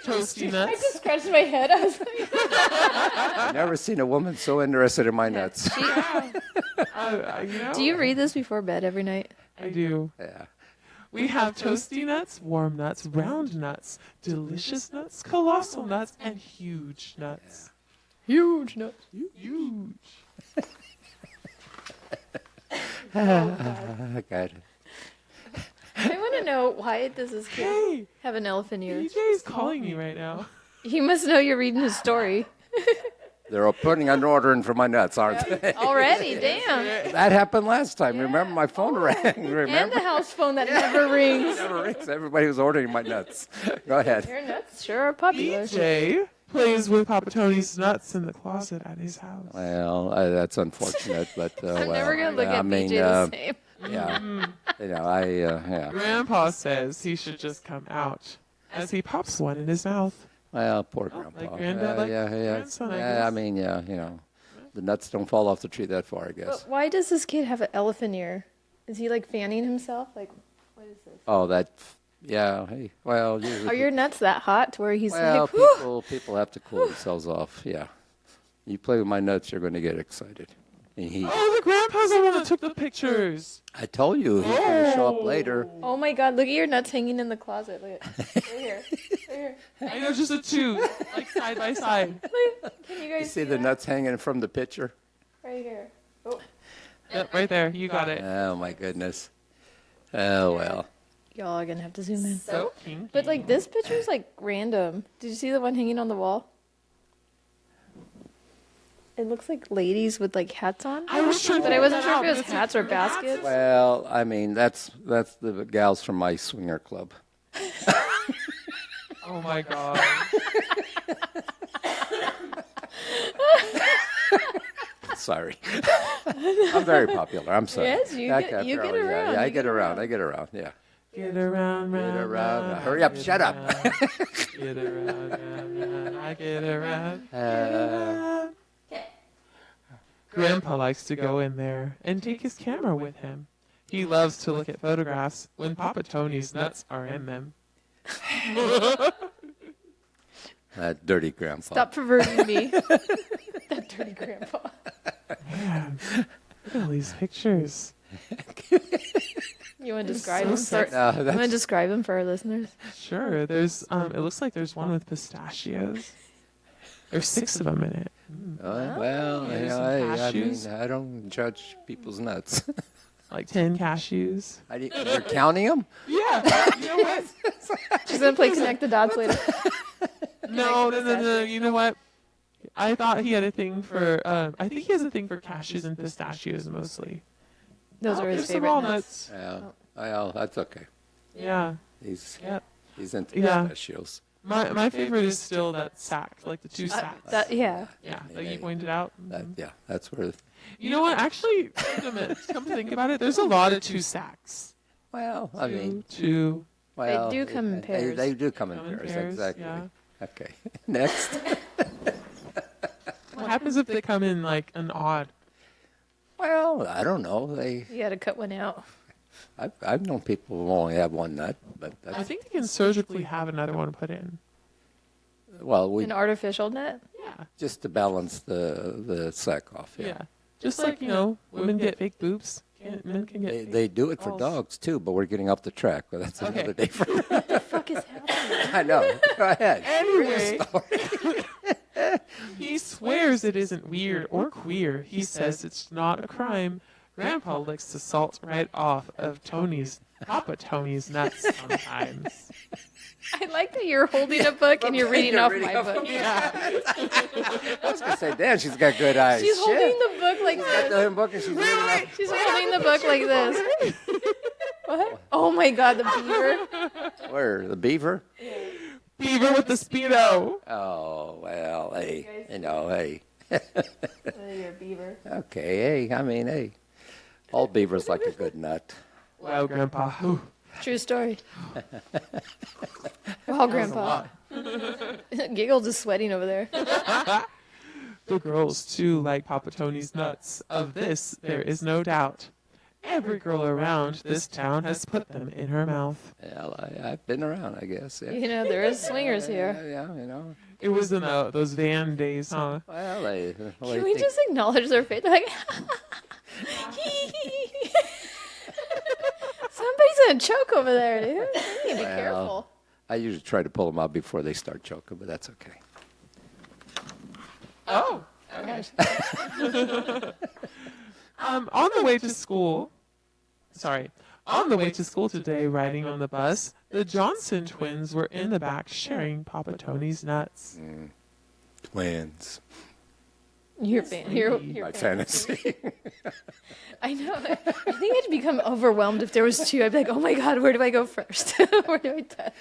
toasty I nuts. just scratched my head. I was like, I've never seen a woman so interested in my nuts. do you read this before bed every night? I do. Yeah. We have toasty nuts, warm nuts, round nuts, delicious nuts, colossal nuts, and huge nuts. Huge nuts. Huge. I got it. I want to know why does this kid Hey, have an elephant ear? BJ's calling me right now. He must know you're reading his story. They're all putting an order in for my nuts, aren't they? Already, damn. That happened last time. Remember, my phone rang. And Remember? the house phone that never rings. Never rings. Everybody was ordering my nuts. Go ahead. Your nuts sure are popular. BJ plays with Papa Tony's nuts in the closet at his house. Well, that's unfortunate, but I'm well, never going to look yeah, at I mean, BJ the same. Yeah, you know, yeah. Grandpa says he should just come out as he pops one in his mouth. Well, poor grandpa. like granddad, like yeah. grandson, I Yeah, I guess. mean, yeah, you know, the nuts don't fall off the tree that far, I guess. But why does this kid have an elephant ear? Is he like fanning himself? Like, what is this? Oh, that, yeah. Hey, well, usually. Are your nuts that hot to where he's well, like, "Whew." people have to cool themselves off. Yeah. You play with my nuts, you're going to get excited. And Oh, the grandpa's the one that took the pictures. I told you he's going to show up later. Oh my God! Look at your nuts hanging in the closet. Look at right here, right here. I know, just the two, like side by side. Look, can you guys You see the nuts hanging from the picture? right here? Oh, Yep, right there. You got it. Oh my goodness. Oh well. y'all are gonna have to zoom in. So kinky. But like this picture is like random. Did you see the one hanging on the wall? It looks like ladies with like hats on. I was trying to But I figure wasn't that sure out, if it was but it's hats like or baskets. Well, I mean that's the gals from my swinger club. Oh my god. Sorry. I'm very popular. I'm sorry. Yes, you I get- can't you throw get it. around, Yeah, I you get get around. around. I get around. Yeah. Get around, round, around. round, Hurry up, get shut up. around. Get around, round, round. I get around. Grandpa likes to go in there and take his camera with him. He loves to look at photographs when Papa Tony's nuts are in them. That dirty grandpa. Stop perverting me. That dirty grandpa. Man, look at all these pictures. You want to describe so him? sexy. No, You want to that's, describe him for our listeners? Sure, there's it looks like there's one with pistachios. There's 6 of them in it. well, There's you know, some I mean, cashews. I don't judge people's nuts. Like 10 cashews. You're counting them? Yeah, you know what? She's gonna play connect the dots later. No. You know what? I thought he had a thing for. I think he has a thing for cashews and pistachios mostly. Those are his There's some favorite nuts. walnuts. Yeah. Well, that's okay. Yeah. He's Yep. into Yeah. pistachios. My favorite is still that sack, like the 2 sacks. Yeah. Yeah, that you pointed out. That's where. You know what? Actually, come to think about it, there's a lot of 2 sacks. Well, I mean, Two. well, do come in pairs. They do come in Come in pairs. pairs, Exactly. yeah. Okay. Next. What happens if they come in like an odd? Well, I don't know. You got to cut one out. I've known people who only have one nut, but that's, I think they can surgically have another one put in. well, we An artificial nut. Yeah. just to balance the sack off. Yeah. Yeah. Just like, women get fake boobs. Men can get They do it for balls. dogs too, but we're getting off the track. But that's Okay. another day for. What the fuck is happening? I know. Go ahead. Anyway, he swears it isn't weird or queer. He says it's not a crime. Grandpa licks the salt right off of Papa Tony's nuts sometimes. I like that you're holding a book and you're reading off my book. Yeah. I was gonna say, damn, she's got good eyes. She's Shit. holding the book like Got this. the book and she's reading off. She's holding the book like this. What? Oh my God, the beaver. Where the beaver? Beaver with the Speedo. Oh well, hey, hey. You're a beaver. Okay, hey, I mean, hey. All beavers like a good nut. Wow, Grandpa. Ooh, True story. Wow, Grandpa. Giggles is sweating over there. the girls, too, like Papa Tony's nuts. Of this, there is no doubt. Every girl around this town has put them in her mouth. Well, I've been around, I guess. Yeah. You know, there is swingers here. Yeah. It was in those van days, huh? Well, Can we just acknowledge their faith? They're like, somebody's gonna choke over there, dude. You need to be careful. I usually try to pull them out before they start choking, but that's okay. Oh, okay. On the way to school today, riding on the bus, the Johnson twins were in the back sharing Papa Tony's nuts. Twins. You're My fantasy. I know. I think I'd become overwhelmed if there was 2. I'd be like, oh my God, where do I go first? Where do I touch?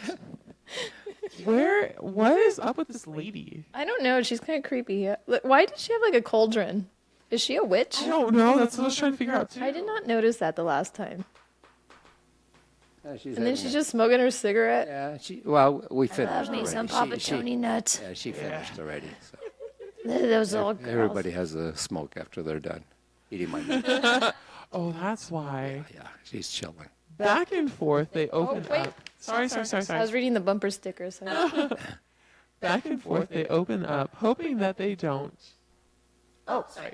What is up with this lady? I don't know. She's kind of creepy. Look, why does she have like a cauldron? Is she a witch? I don't know. That's what I was trying to figure out, too. I did not notice that the last time. She's And then she's just smoking her cigarette. Yeah, we finished Love me already. some Papa Tony nuts. Yeah, she finished already. So. Those all girls. Everybody has a smoke after they're done eating my nuts. Oh, that's why. Yeah, she's chilling. Back and forth, they open wait. up. Sorry. I was reading the bumper sticker. So. Back and forth, they open up, hoping that they don't. Oh, sorry.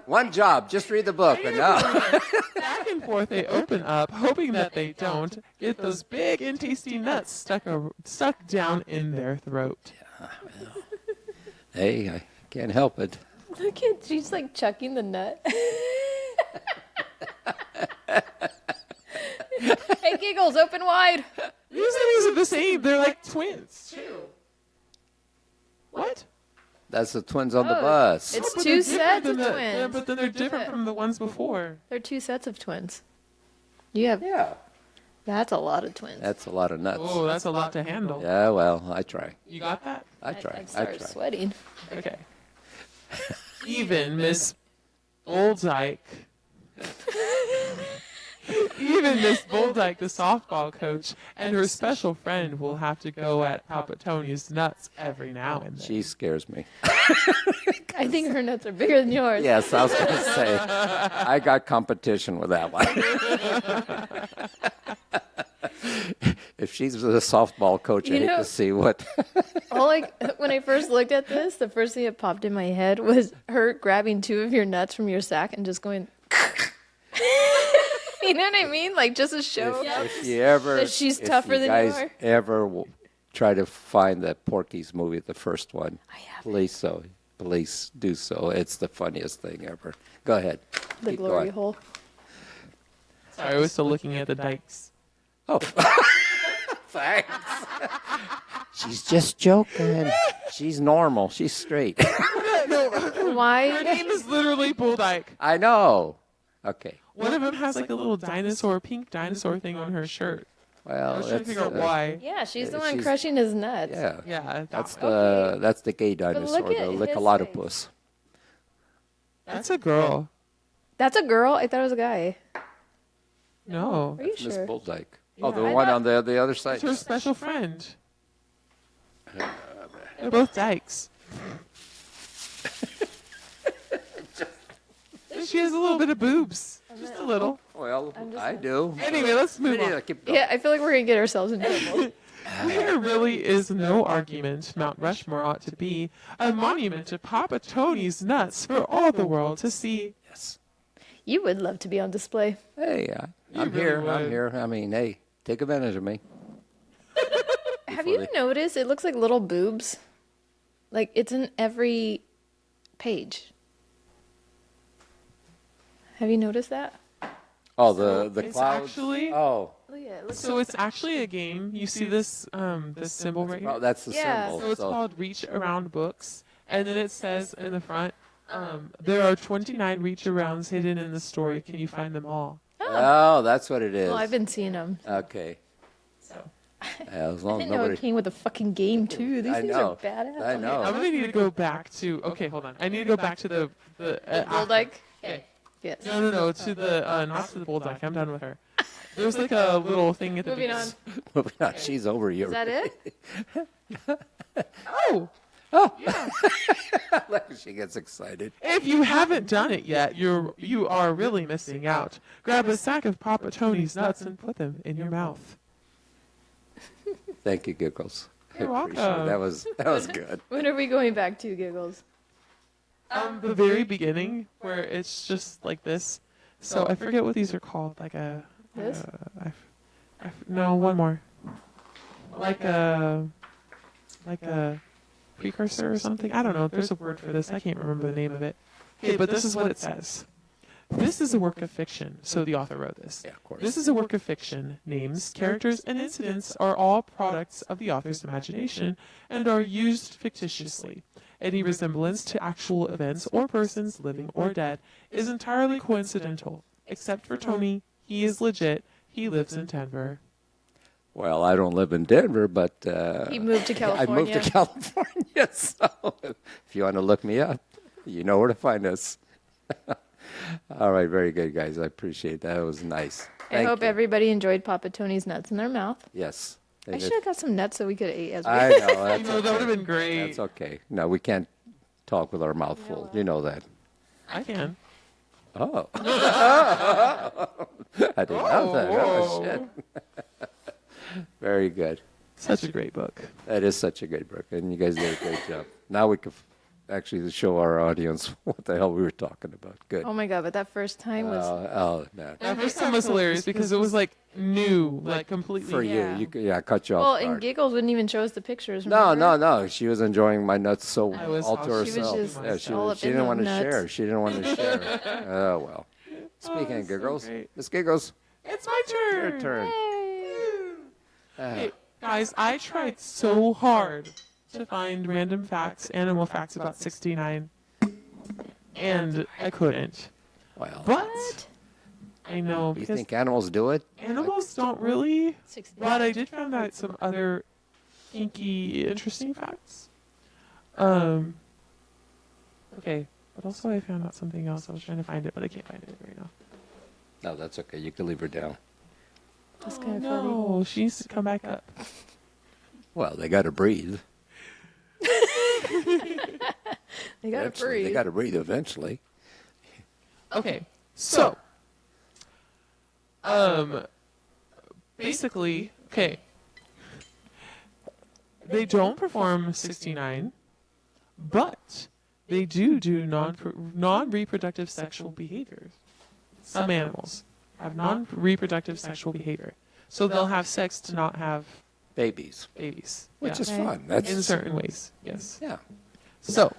One job, just read the book, but no. Back and forth, they open up, hoping that they don't get those big and tasty nuts stuck down in their throat. Hey, I can't help it. Look at, she's like chucking the nut. Hey, Giggles, open wide. These things are the same. They're like twins, too. What? That's the twins on the bus. It's But two they're sets different of than twins. Yeah, but then they're different from the ones before. They're two sets of twins. You have. Yeah. That's a lot of twins. That's a lot of nuts. Oh, that's a lot to handle. Yeah, well, I try. You got that? I try. I I started try. sweating. Okay. Even Miss Boldyke. Even Miss Boldyke, the softball coach, and her special friend will have to go at Papa Tony's nuts every now and then. She scares me. I think her nuts are bigger than yours. Yes, I was going to say, I got competition with that one. If she's a softball coach, I You hate know- to see what. All like when I first looked at this, the first thing that popped in my head was her grabbing two of your nuts from your sack and just going. You know what I mean? Like just a show. If you ever, That she's if tougher you than you guys are. ever try to find the Porky's movie, the first one, I have please do so. It's the funniest thing ever. Go ahead. the Keep glory going. hole. Sorry, I was still looking at the dykes. Oh, thanks. She's just joking. She's normal. She's straight. Her Why? name is literally Boldyke. I know. Okay. One of them has like a little pink dinosaur thing on her shirt. I Well, was trying to that's, figure out why. Yeah, she's the one She's- crushing his nuts. yeah. Yeah, That's Okay. that's the gay look dinosaur, at the his Lickalotopus. that's a girl. That's a girl? I thought it was a guy. No, Are you Miss sure? Boldyke. Oh, the I one thought- on the other side. it's her special friend. They're both dykes. She has a little bit of boobs, just a little. Well, I'm just- I do. Anyway, let's move on. Yeah, keep going. Yeah, I feel like we're gonna get ourselves in trouble. There really is no argument Mount Rushmore ought to be a monument to Papa Tony's nuts for all the world to see. Yes. You would love to be on display. Hey, I'm really here. would. I'm here. I mean, hey, take advantage of me. Have you noticed it looks like little boobs? Like it's in every page. Have you noticed that? Oh, the It's clouds. actually- Oh, Look at it. It looks So it's actually a game. You see this this symbol right oh, here? that's the Yeah. symbol. So it's called Reach Around Books, and then it says in the front, there are 29 reach arounds hidden in the story. Can you find them all? Oh, that's what it is. well, I've been seeing them. Okay. So Yeah, as I long as didn't know it nobody. came with a fucking game too. These I things know. are badass. I know. I'm gonna need to go back to. Okay, hold on. I need to go back to the Boldyke? Okay. Yes. No, to the not to the Boldyke. I'm done with her. There's like a little thing at the Moving beginning. on. Moving on. She's over you. Is that it? Oh, She gets excited. if you haven't done it yet, you are really missing out. Grab a sack of Papa Tony's nuts and put them in your mouth. Thank you, Giggles. You're I appreciate it. welcome. That was good. When are we going back to, Giggles? The very beginning where it's just like this. So I forget what these are called. Like a This? no, one more. Like a precursor or something. I don't know. There's a word for this. I can't remember the name of it. Okay, but this is what it says. This is a work of fiction. So the author wrote this. Yeah, of course. This is a work of fiction. Names, characters, and incidents are all products of the author's imagination and are used fictitiously. Any resemblance to actual events or persons, living or dead, is entirely coincidental. Except for Tony, he is legit. He lives in Denver. Well, I don't live in Denver, but He moved to I California. moved to California. So if you want to look me up, you know where to find us. All right, very good, guys. I appreciate that. It was nice. I Thank hope you. everybody enjoyed Papa Tony's nuts in their mouth. Yes, I And should have got some nuts so we could have ate as we I know, I that's know, that would okay. have been great. That's okay. No, we can't talk with our mouth full. You know that. I can. Oh. I didn't know that. Oh, shit. Very good. Such a great book. That is such a great book, and you guys did a great job. Now we can actually show our audience what the hell we were talking about. Good. Oh my god! But that first time was Oh, man. That first time was hilarious because it was like new, like completely. For Yeah. you, I cut you well, off and guard. Giggles wouldn't even show us the pictures. No, remember? no. She was enjoying my nuts so I was all to all- She was herself. just Yeah, she, all was, up she in didn't the want to nuts. share. She didn't want to share. Oh, well. Speaking of so giggles, great. Miss Giggles, It's my turn. your turn. Hey, guys, I tried so hard to find random facts, animal facts about 69, and I couldn't. Well, But I know you because think animals do it? animals don't really. 60. But I did find out some other kinky, interesting facts. Okay, but also I found out something else. I was trying to find it, but I can't find it right now. No, that's okay. You can leave her down. That's kind of No, she needs to come back up. Well, they got to breathe. funny. They got to Eventually, breathe. They got to breathe eventually. Okay, so, basically, okay, they don't perform 69, but they do non-reproductive sexual behaviors. Some animals have non-reproductive sexual behavior, so they'll have sex to not have Babies, babies. which Yeah. is Okay. fun. That's In certain ways, yes. Yeah. So,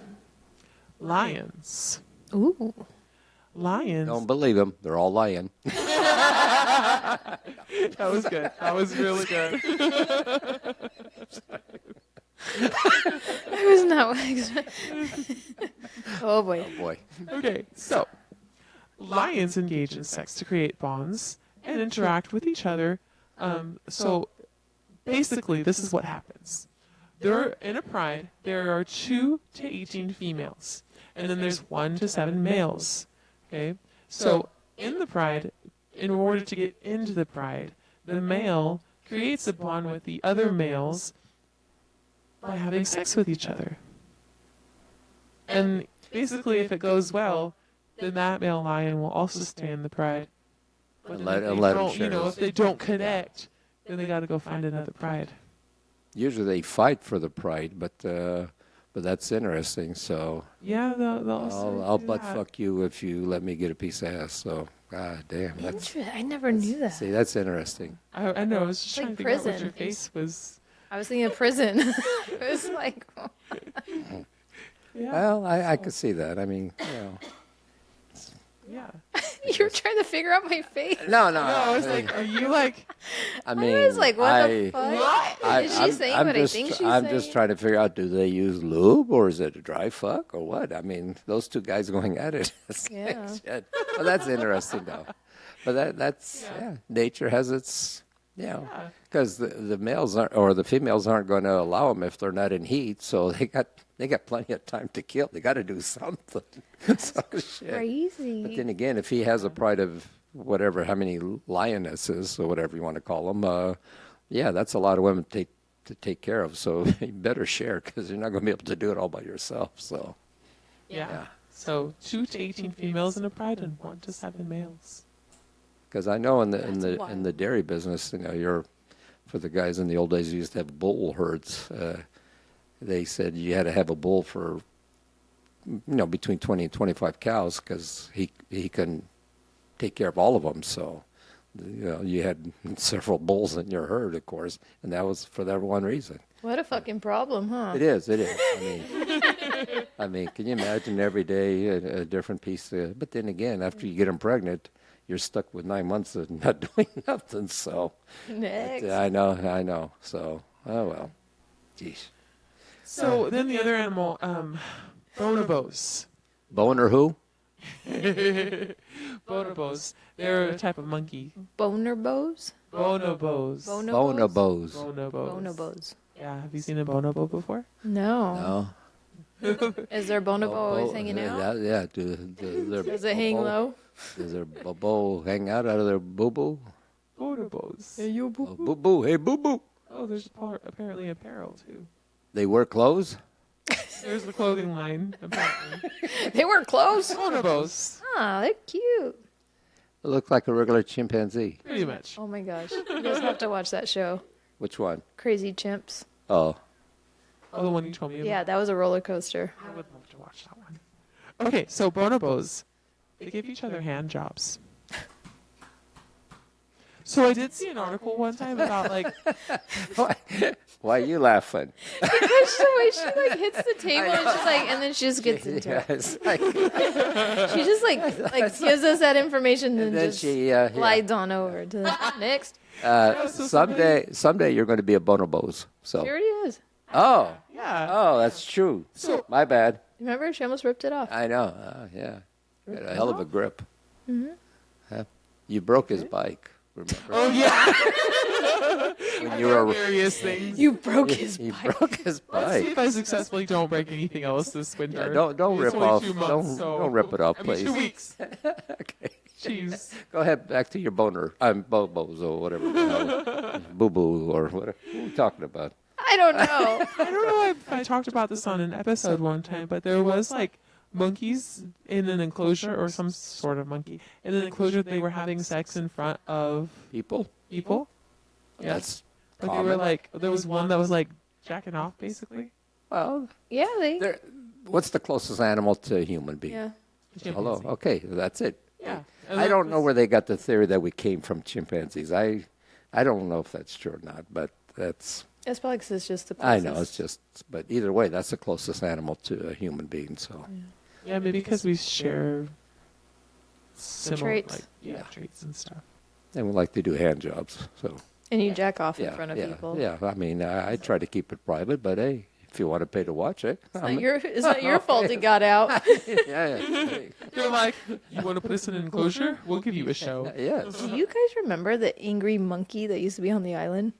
lions. Ooh. Lions. Don't believe them. They're all lying. That was good. That was really good. I was not expecting. Oh boy. Oh, boy. Okay, so lions engage in sex to create bonds and interact with each other. So basically, this is what happens. There, in a pride, there are 2 to 18 females, and then there's 1 to 7 males. Okay, so in the pride, in order to get into the pride, the male creates a bond with the other males by having sex with each other. And basically, if it goes well, then that male lion will also stay in the pride. But And then let- if and they let 'em don't, share you know, this. if they don't connect, then they got to go find another pride. Usually they fight for the pride, but that's interesting. So Yeah, they'll also I'll do butt that. fuck you if you let me get a piece of ass. So god damn, that's I never knew that. see that's interesting. I know. I was just Like trying to figure out what prison. your face was. I was thinking of prison. It was like, Yeah. Well, I could see that. I mean, Yeah. you were trying to figure out my face. no. No, I was like, are you like? I mean, I was like, what the fuck? What? Is she saying what I think she's I'm saying? just trying to figure out: do they use lube or is it a dry fuck or what? I mean, those 2 guys going at it. Yeah. Shit. Well, that's interesting though. But that's nature has its Yeah. because the males aren't or the females aren't going to allow them if they're not in heat. So they got plenty of time to kill. They got to do something. So, shit. Crazy. But then again, if he has a pride of whatever, how many lionesses or whatever you want to call them, that's a lot of women to take care of. So you better share because you're not going to be able to do it all by yourself. So Yeah. So 2 to 18 females in a pride and 1 to 7 males. because I know in That's the wild. in the dairy business, for the guys in the old days who used to have bull herds. They said you had to have a bull for between 20 and 25 cows because he couldn't take care of all of them. So you had several bulls in your herd, of course, and that was for that one reason. What a fucking problem, huh? It is. I mean, can you imagine every day a different piece? But then again, after you get them pregnant, you're stuck with 9 months of not doing nothing. So Next. I know. So oh well, jeez. So then the other animal, bonobos. Boner who? Bonobos. They're a type of monkey. Boner bows? Bonobos. Bonobos. Bonobos. Bonobos. Yeah. Have you seen a bonobo before? No. No. Is there bonobo always hanging out? Yeah. Does it hang low? Does their bobo hang out of their boo boo? Bonobos. you Oh, boo boo. Hey, boo boo. Oh, there's apparently apparel too. They wear clothes? There's the clothing line, apparently. They wear clothes. Bonobos, Ah, they're cute. It looks like a regular chimpanzee. pretty much. Oh my gosh. You guys have to watch that show. Which one? Crazy Chimps. Oh, Oh, the one you told me about. Yeah, that was a roller coaster. I would love to watch that one. Okay, so bonobos, they give each other hand jobs. So I did see an article one time about like why are you laughing? Because the way she like hits the table and she's like, and then she just gets into Yeah, it. it's like, She just like gives us that information and then just she, slides on over to the next. so someday you're going to be a bonobos. So, She already is. oh, yeah. that's true. So My bad. Remember, she almost ripped it off. I know. Yeah, got a hell of a grip. Huh? You broke his bike. Remember? oh yeah, When you were various things. You broke his he bike. broke his Let's see bike. if I successfully don't break anything else this winter. Yeah, don't It's rip only off. 2 months, Don't rip it off, I mean, please. 2 weeks. Okay. Jeez. Go ahead, back to your boner. I'm bobos or whatever. Boo boo or whatever. What are we talking about? I don't know. I don't know if I talked about this on an episode one time, but there was like monkeys in an enclosure or some sort of monkey in an enclosure. They were having sex in front of People? people. Yeah. That's Like they common. were like, there was one that was like jacking off basically. Well, Yeah, what's the closest animal to a human being? yeah. Hello. Chimpanzee. Okay, that's it. Yeah. I don't know where they got the theory that we came from chimpanzees. I don't know if that's true or not, but that's. It's probably because it's just the I closest. know it's just, but either way, that's the closest animal to a human being. So Yeah, maybe because we share similar Traits. traits and stuff. and we like to do hand jobs. So And you jack off in yeah, front of yeah, people. yeah. I mean, I try to keep it private, but hey, if you want to pay to watch it, It's not your fault it got out. yeah. They're like, you want to put us in an enclosure? We'll give you a show. Yes. Do you guys remember the angry monkey that used to be on the island?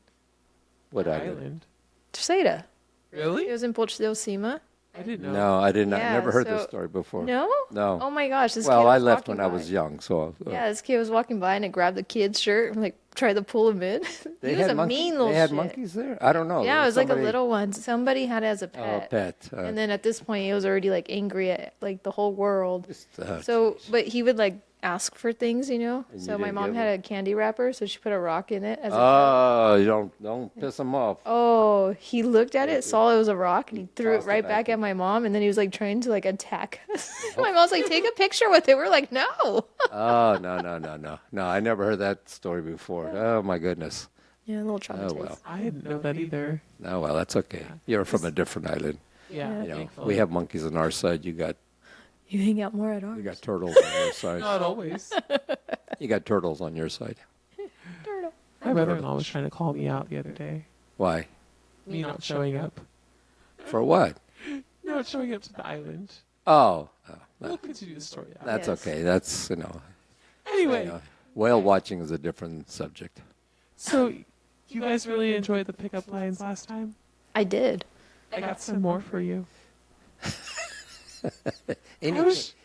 What Island. Terceira. It Really? was in Porto de Cima. I didn't know. No, I did not. Yeah, Never heard this so- story before. No? No. Oh my gosh. This Well, kid I was left walking when I by. was young, so. Yeah, this kid was walking by and it grabbed the kid's shirt and like tried to pull him in. He was a mean little They had shit. monkeys there. I don't know. Yeah, it was like a Somebody- little one. Somebody had it as a Oh, pet. pet. And then at this point, he was already like angry at like the whole world. Just, So, but he would like ask for things, you know. And you So my didn't mom give had a candy wrapper, so she put a rock in it as a. oh, you don't piss them off. Oh, he looked at it, saw it was a rock, and he threw it Tossed it right back back at my mom. And then he was like trying to like attack us. My mom's like, "Take a picture with it." We're like, "No." Oh, no. I never heard that story before. Oh, my goodness. Yeah, a little traumatized. Oh, well. I didn't know that either. Oh, well, that's okay. You're from a different island. Yeah, You know, thankfully. we have monkeys on our side. You got You hang out more at ours. turtles on your side. Not always. You got turtles on your side. Turtle. My brother-in-law was trying to call me out the other day. Why? Me not showing up. For what? Not showing up to the island. Oh, We'll continue the story out. that's Yes. okay. That's, Anyway, whale watching is a different subject. so you guys really enjoyed the pickup lines last time? I did. I got some more for you.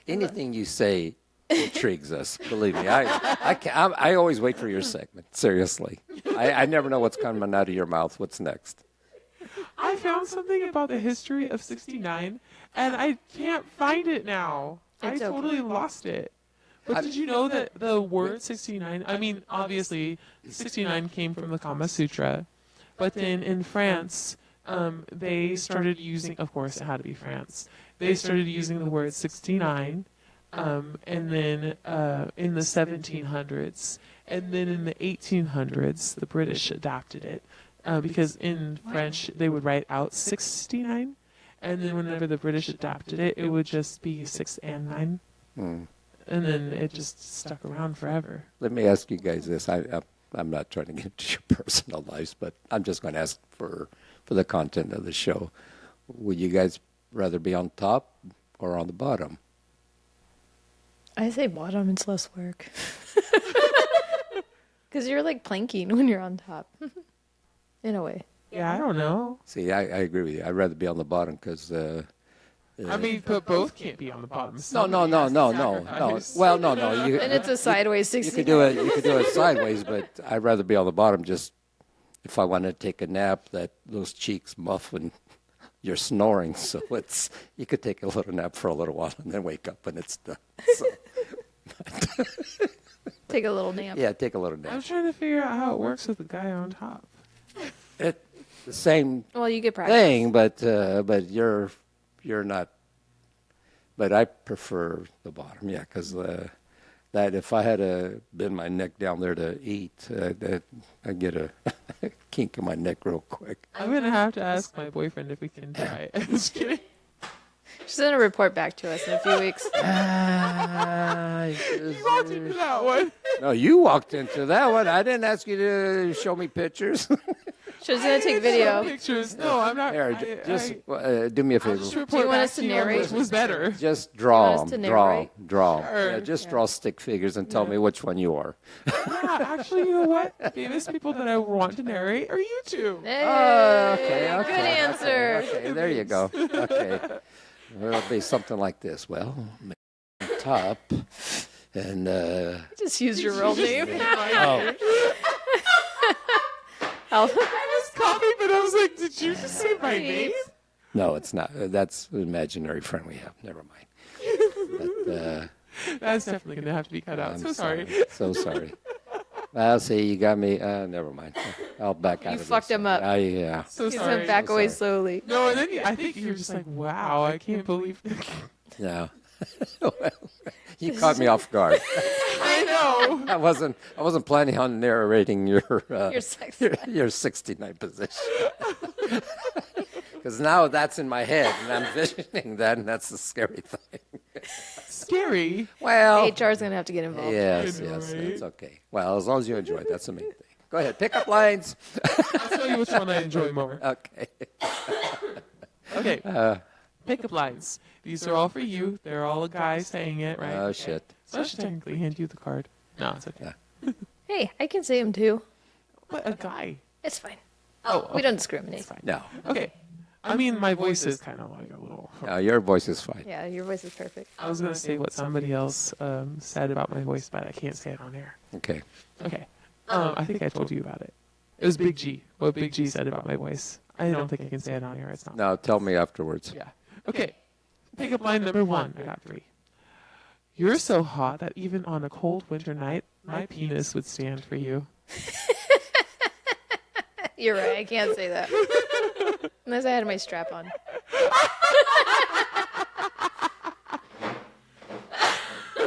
Anything you say intrigues us. Believe me, I always wait for your segment. Seriously, I never know what's coming out of your mouth. What's next? I found something about the history of 69, and I can't find it now. It's I okay. totally lost it. But did you know that the word 69, I mean, obviously, 69 came from the Kama Sutra, but then in France, they started using, of course, it had to be France, they started using the word 69, and then in the 1700s, and then in the 1800s, the British adapted it, because in French, they would write out 69, and then whenever the British adapted it, it would just be 6 and 9. And then it just stuck around forever. Let me ask you guys this. I'm not trying to get into your personal lives, but I'm just going to ask for the content of the show. Would you guys rather be on top or on the bottom? I say bottom, it's less work. Because you're like planking when you're on top. In a way. Yeah, I don't know. See, I agree with you. I'd rather be on the bottom because. I mean, but both can't be on the bottom. No. Somebody has to sacrifice. Well, no. And it's a sideways You 60. could do it. You could do it sideways, but I'd rather be on the bottom. Just if I want to take a nap, that those cheeks muff when you're snoring. So you could take a little nap for a little while and then wake up and it's done. So, Take a little nap. yeah, take a little I'm nap. trying to figure out how it works with the guy on top. It's the same Well, you get practice. thing, but you're not. But I prefer the bottom, yeah, because that if I had bend my neck down there to eat, I'd get a kink in my neck real quick. I'm gonna have to ask my boyfriend if we can try it. Just kidding. She's going to report back to us in a few weeks. You walked into that one. No, you walked into that one. I didn't ask you to show me pictures. She's going to take Show video. pictures. No, I'm not. Here, just do me a I'll just favor. report want back us to you on narrate? which was better. Just draw want us to them. narrate? Draw. Sure. Yeah, just draw stick figures and tell me which one you are. Yeah, actually, you know what? The famous people that I want to narrate are you two. Hey, Okay. Good answer. Okay, there you go. Okay. It'll be something like this. Well, top, and Just use your real name. oh, I'll- I was coughing, but I was like, did you just say my name? no, it's not. That's an imaginary friend we have. Never mind. But, That's definitely going to have to be cut out. I'm So sorry. So sorry. Well, see, you got me. Never mind. I'll back out You of fucked this. him up. Yeah. So He's sorry. going to back away sorry. slowly. No, and then I think you're just like, wow, I can't believe No. Well, you caught me off guard. I know. I wasn't planning on narrating your Your sex your 69 position. Because now that's in my head, and I'm visioning that, and that's the scary thing. Scary. Well, HR's going to have to get involved. yes, I know, yes, right? it's okay. Well, as long as you enjoy it, that's the main thing. Go ahead, pick up lines. I'll tell you which one I enjoy more. Okay. Okay. Pickup lines. These are all for you. They're all a guy saying it, right? Oh shit. So I should technically hand you the card. No, it's okay. Hey, I can say him too. But a guy. It's fine. Oh, We don't discriminate. It's fine. No, Okay. I mean, my voice is kind of like a little. no, your voice is fine. Yeah, your voice is perfect. I was gonna say what somebody else said about my voice, but I can't say it on air. Okay. Okay. I think I told you about it. It was Big G. What Big G said about my voice. I don't think I can say it on air. It's not. Now tell me afterwards. Yeah. Okay. Pickup line number 1. I got 3. You're so hot that even on a cold winter night, my penis would stand for you. You're right. I can't say that. Unless I had my strap on.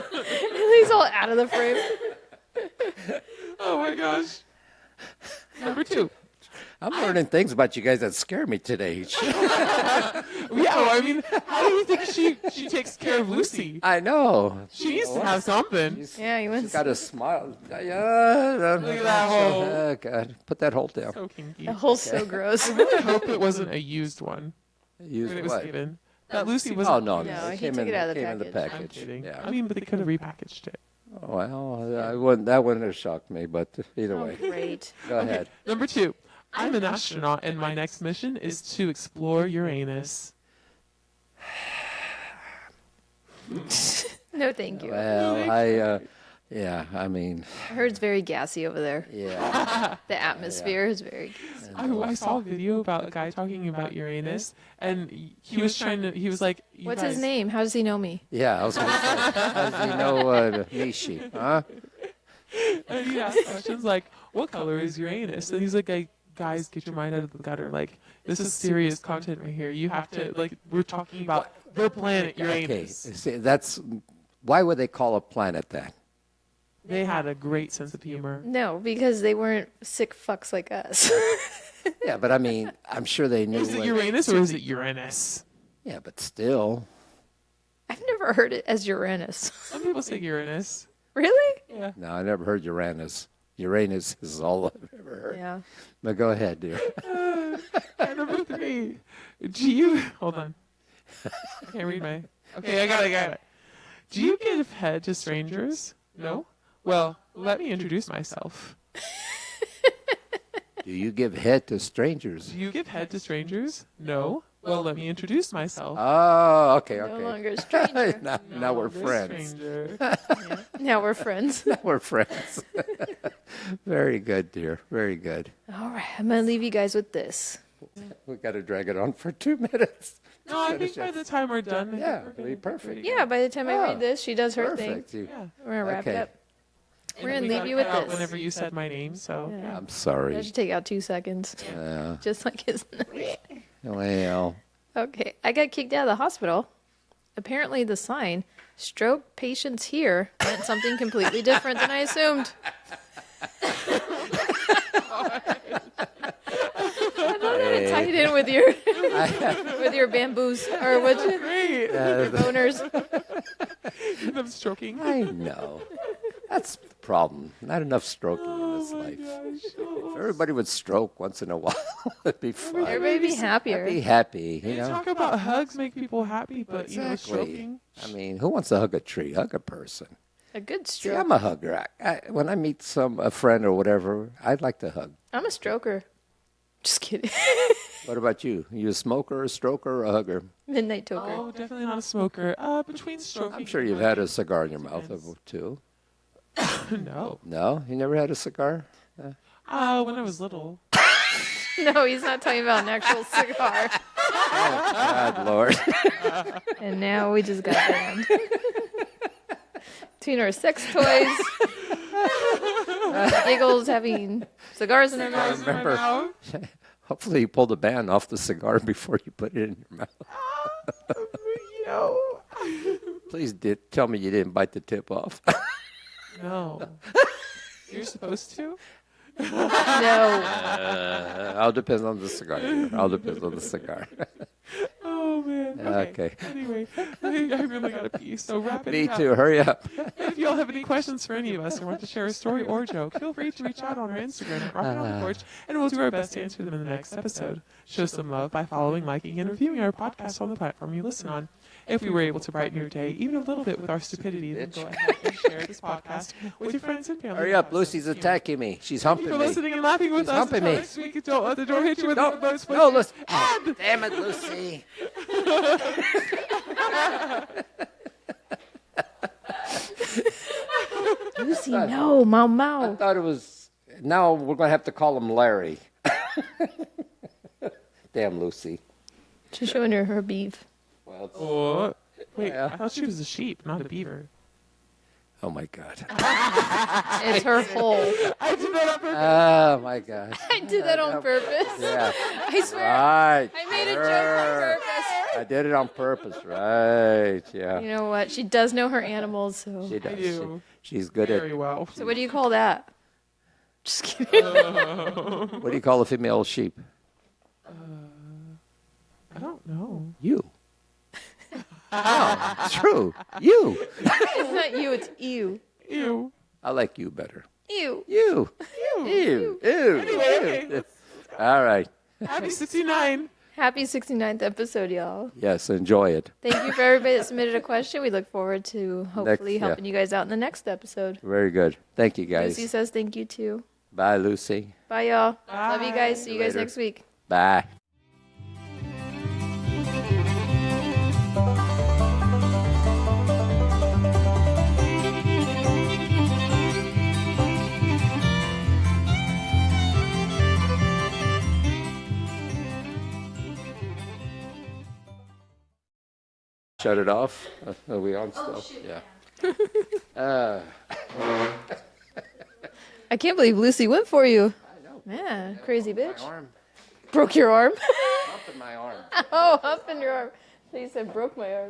He's all out of the frame. Oh my gosh. Number 2. I'm learning things about you guys that scare me today. Yeah, well, I mean, how do you think she takes care of Lucy? I know. She needs to have something. Yeah, he went. She's got a smile. Yeah. Look at that hole. Oh, God. Put that hole down. So kinky. The hole's so gross. I really hope it wasn't a used one Use when it was what? given. That Lucy was. Oh, no. No, It he came took in, it out of the came in the package. I'm package. kidding. Yeah. I mean, but they could have repackaged it. Well, that wouldn't have shocked me, but either Oh, way. great. Go ahead. Number 2. I'm an astronaut, and my next mission is to explore Uranus. No, thank you. Well, I mean, I heard it's very gassy over there. yeah. The atmosphere is very gassy. I saw a video about a guy talking about Uranus, and he was like, you What's guys, his name? How does he know me? Yeah, I was going to say, how does he know Nishi? Huh? And he asked questions like, what color is Uranus? And he's like, guys, get your mind out of the gutter. Like, this is serious content right here. You have to, like, we're talking about the planet Okay, Uranus. see, why would they call a planet that? They had a great sense of humor. No, because they weren't sick fucks like us. Yeah, but I mean, I'm sure they knew. Is it Uranus or is it Uranus? Yeah, but still. I've never heard it as Uranus. Some people say Uranus. Really? Yeah. No, I never heard Uranus. Uranus is all I've ever heard. Yeah. But go ahead, dear. And number 3. Do you... Hold on. I can't read my... Okay, I got it. Do you give head to strangers? No? Well, let me introduce myself. Do you give head to strangers? Do you give head to strangers? No? Well, let me introduce myself. Oh, okay, No okay. longer a stranger. Now we're this friends. stranger. Now we're friends. Now we're friends. Very good, dear. Very good. All right, I'm gonna leave you guys with this. We got to drag it on for 2 minutes. No, I think by the time we're done, I think Yeah, we're it'll gonna be perfect. Yeah, by the time I Oh, read this, she does her thing. Perfect. You- Yeah. We're gonna wrap it Okay. up. We're And gonna we leave got you with cut out this. whenever you said my name, so Yeah. I'm That sorry. should take out 2 seconds, Yeah. just like his. Well, Okay, I got kicked out of the hospital. Apparently, the sign "Stroke patients here" meant something completely different than I assumed. I love that it tied in with your bamboos or with great. your boners. I'm stroking. I know. That's the problem. Not enough stroking in Oh this my life. gosh. If everybody would stroke once in a while, it'd be fun. Everybody be I'd be happier. happy, you You know. talk about hugs make people happy, but you know, Exactly. stroking. I mean, who wants to hug a tree? Hug a person. A good See, stroke. I'm a hugger. When I meet a friend or whatever, I'd like to hug. I'm a stroker. Just kidding. What about you? You a smoker, a stroker, or a hugger? Midnight toker. Oh, definitely not a smoker. Between stroking. I'm sure and you've had a hugging, cigar in your mouth depends. too. No. No, you never had a cigar. When I was little. No, he's not talking about an actual cigar. God, Lord. And now we just got banned. Between our sex toys, giggles, having cigars in our mouth. Remember, hopefully you pull the band off the cigar before you put it in your mouth. No. Please tell me you didn't bite the tip off. No. You're supposed to? No. All depends on the cigar. Dear. All depends on the cigar. Oh, man. Okay. Anyway, I really got to pee, so wrap it Me up. too. Hurry up. If y'all have any questions for any of us or want to share a story or joke, feel free to reach out on our Instagram at Rocket on the Porch, and we'll do our best to answer them in the next episode. Show some love by following, liking, and reviewing our podcast on the platform you listen on. If we were able to brighten your day even a little bit with our stupidity, then go ahead and share this podcast with your friends and family. Hurry up. Lucy's attacking me. She's Thank you humping for me. listening and laughing with She's us. humping Until me. next week, don't let the door hit you with No, the most no, listen. Oh, damn it, Lucy. Lucy, no. Mau I Mau. thought it was. Now we're going to have to call him Larry. Damn, Lucy. She's showing her beef. Well, it's- Oh, wait, Yeah. I thought she was a sheep, not a beaver. oh, my God. It's her hole. I did that on purpose. Oh, my God. I did that on purpose. Yeah. I swear. Right. I made a joke on Sure. purpose. I did it on purpose. Right. Yeah. You know what? She does know her animals, so. She I does. do. She's good Very at. well. So what do you call that? Just kidding. What do you call a female sheep? I don't know. You. Oh, it's true. You. It's not you, it's you. Ew. I like you better. You. You. Ew. Ew. Ew. Okay, Ew. All right. Happy 69. Happy 69th episode, y'all. Yes, enjoy it. Thank you for everybody that submitted a question. We look forward to hopefully yeah. helping you guys out in the next episode. Very good. Thank you, guys. Lucy says thank you too. Bye, Lucy. Bye, y'all. Love you guys. See you guys Later. next week. Bye. Shut it off. Are we on still? Yeah. I can't believe Lucy went for you. I know. Man, crazy bitch. Arm. Broke your arm? Up in my arm. Oh, up in your arm. So you said broke my arm.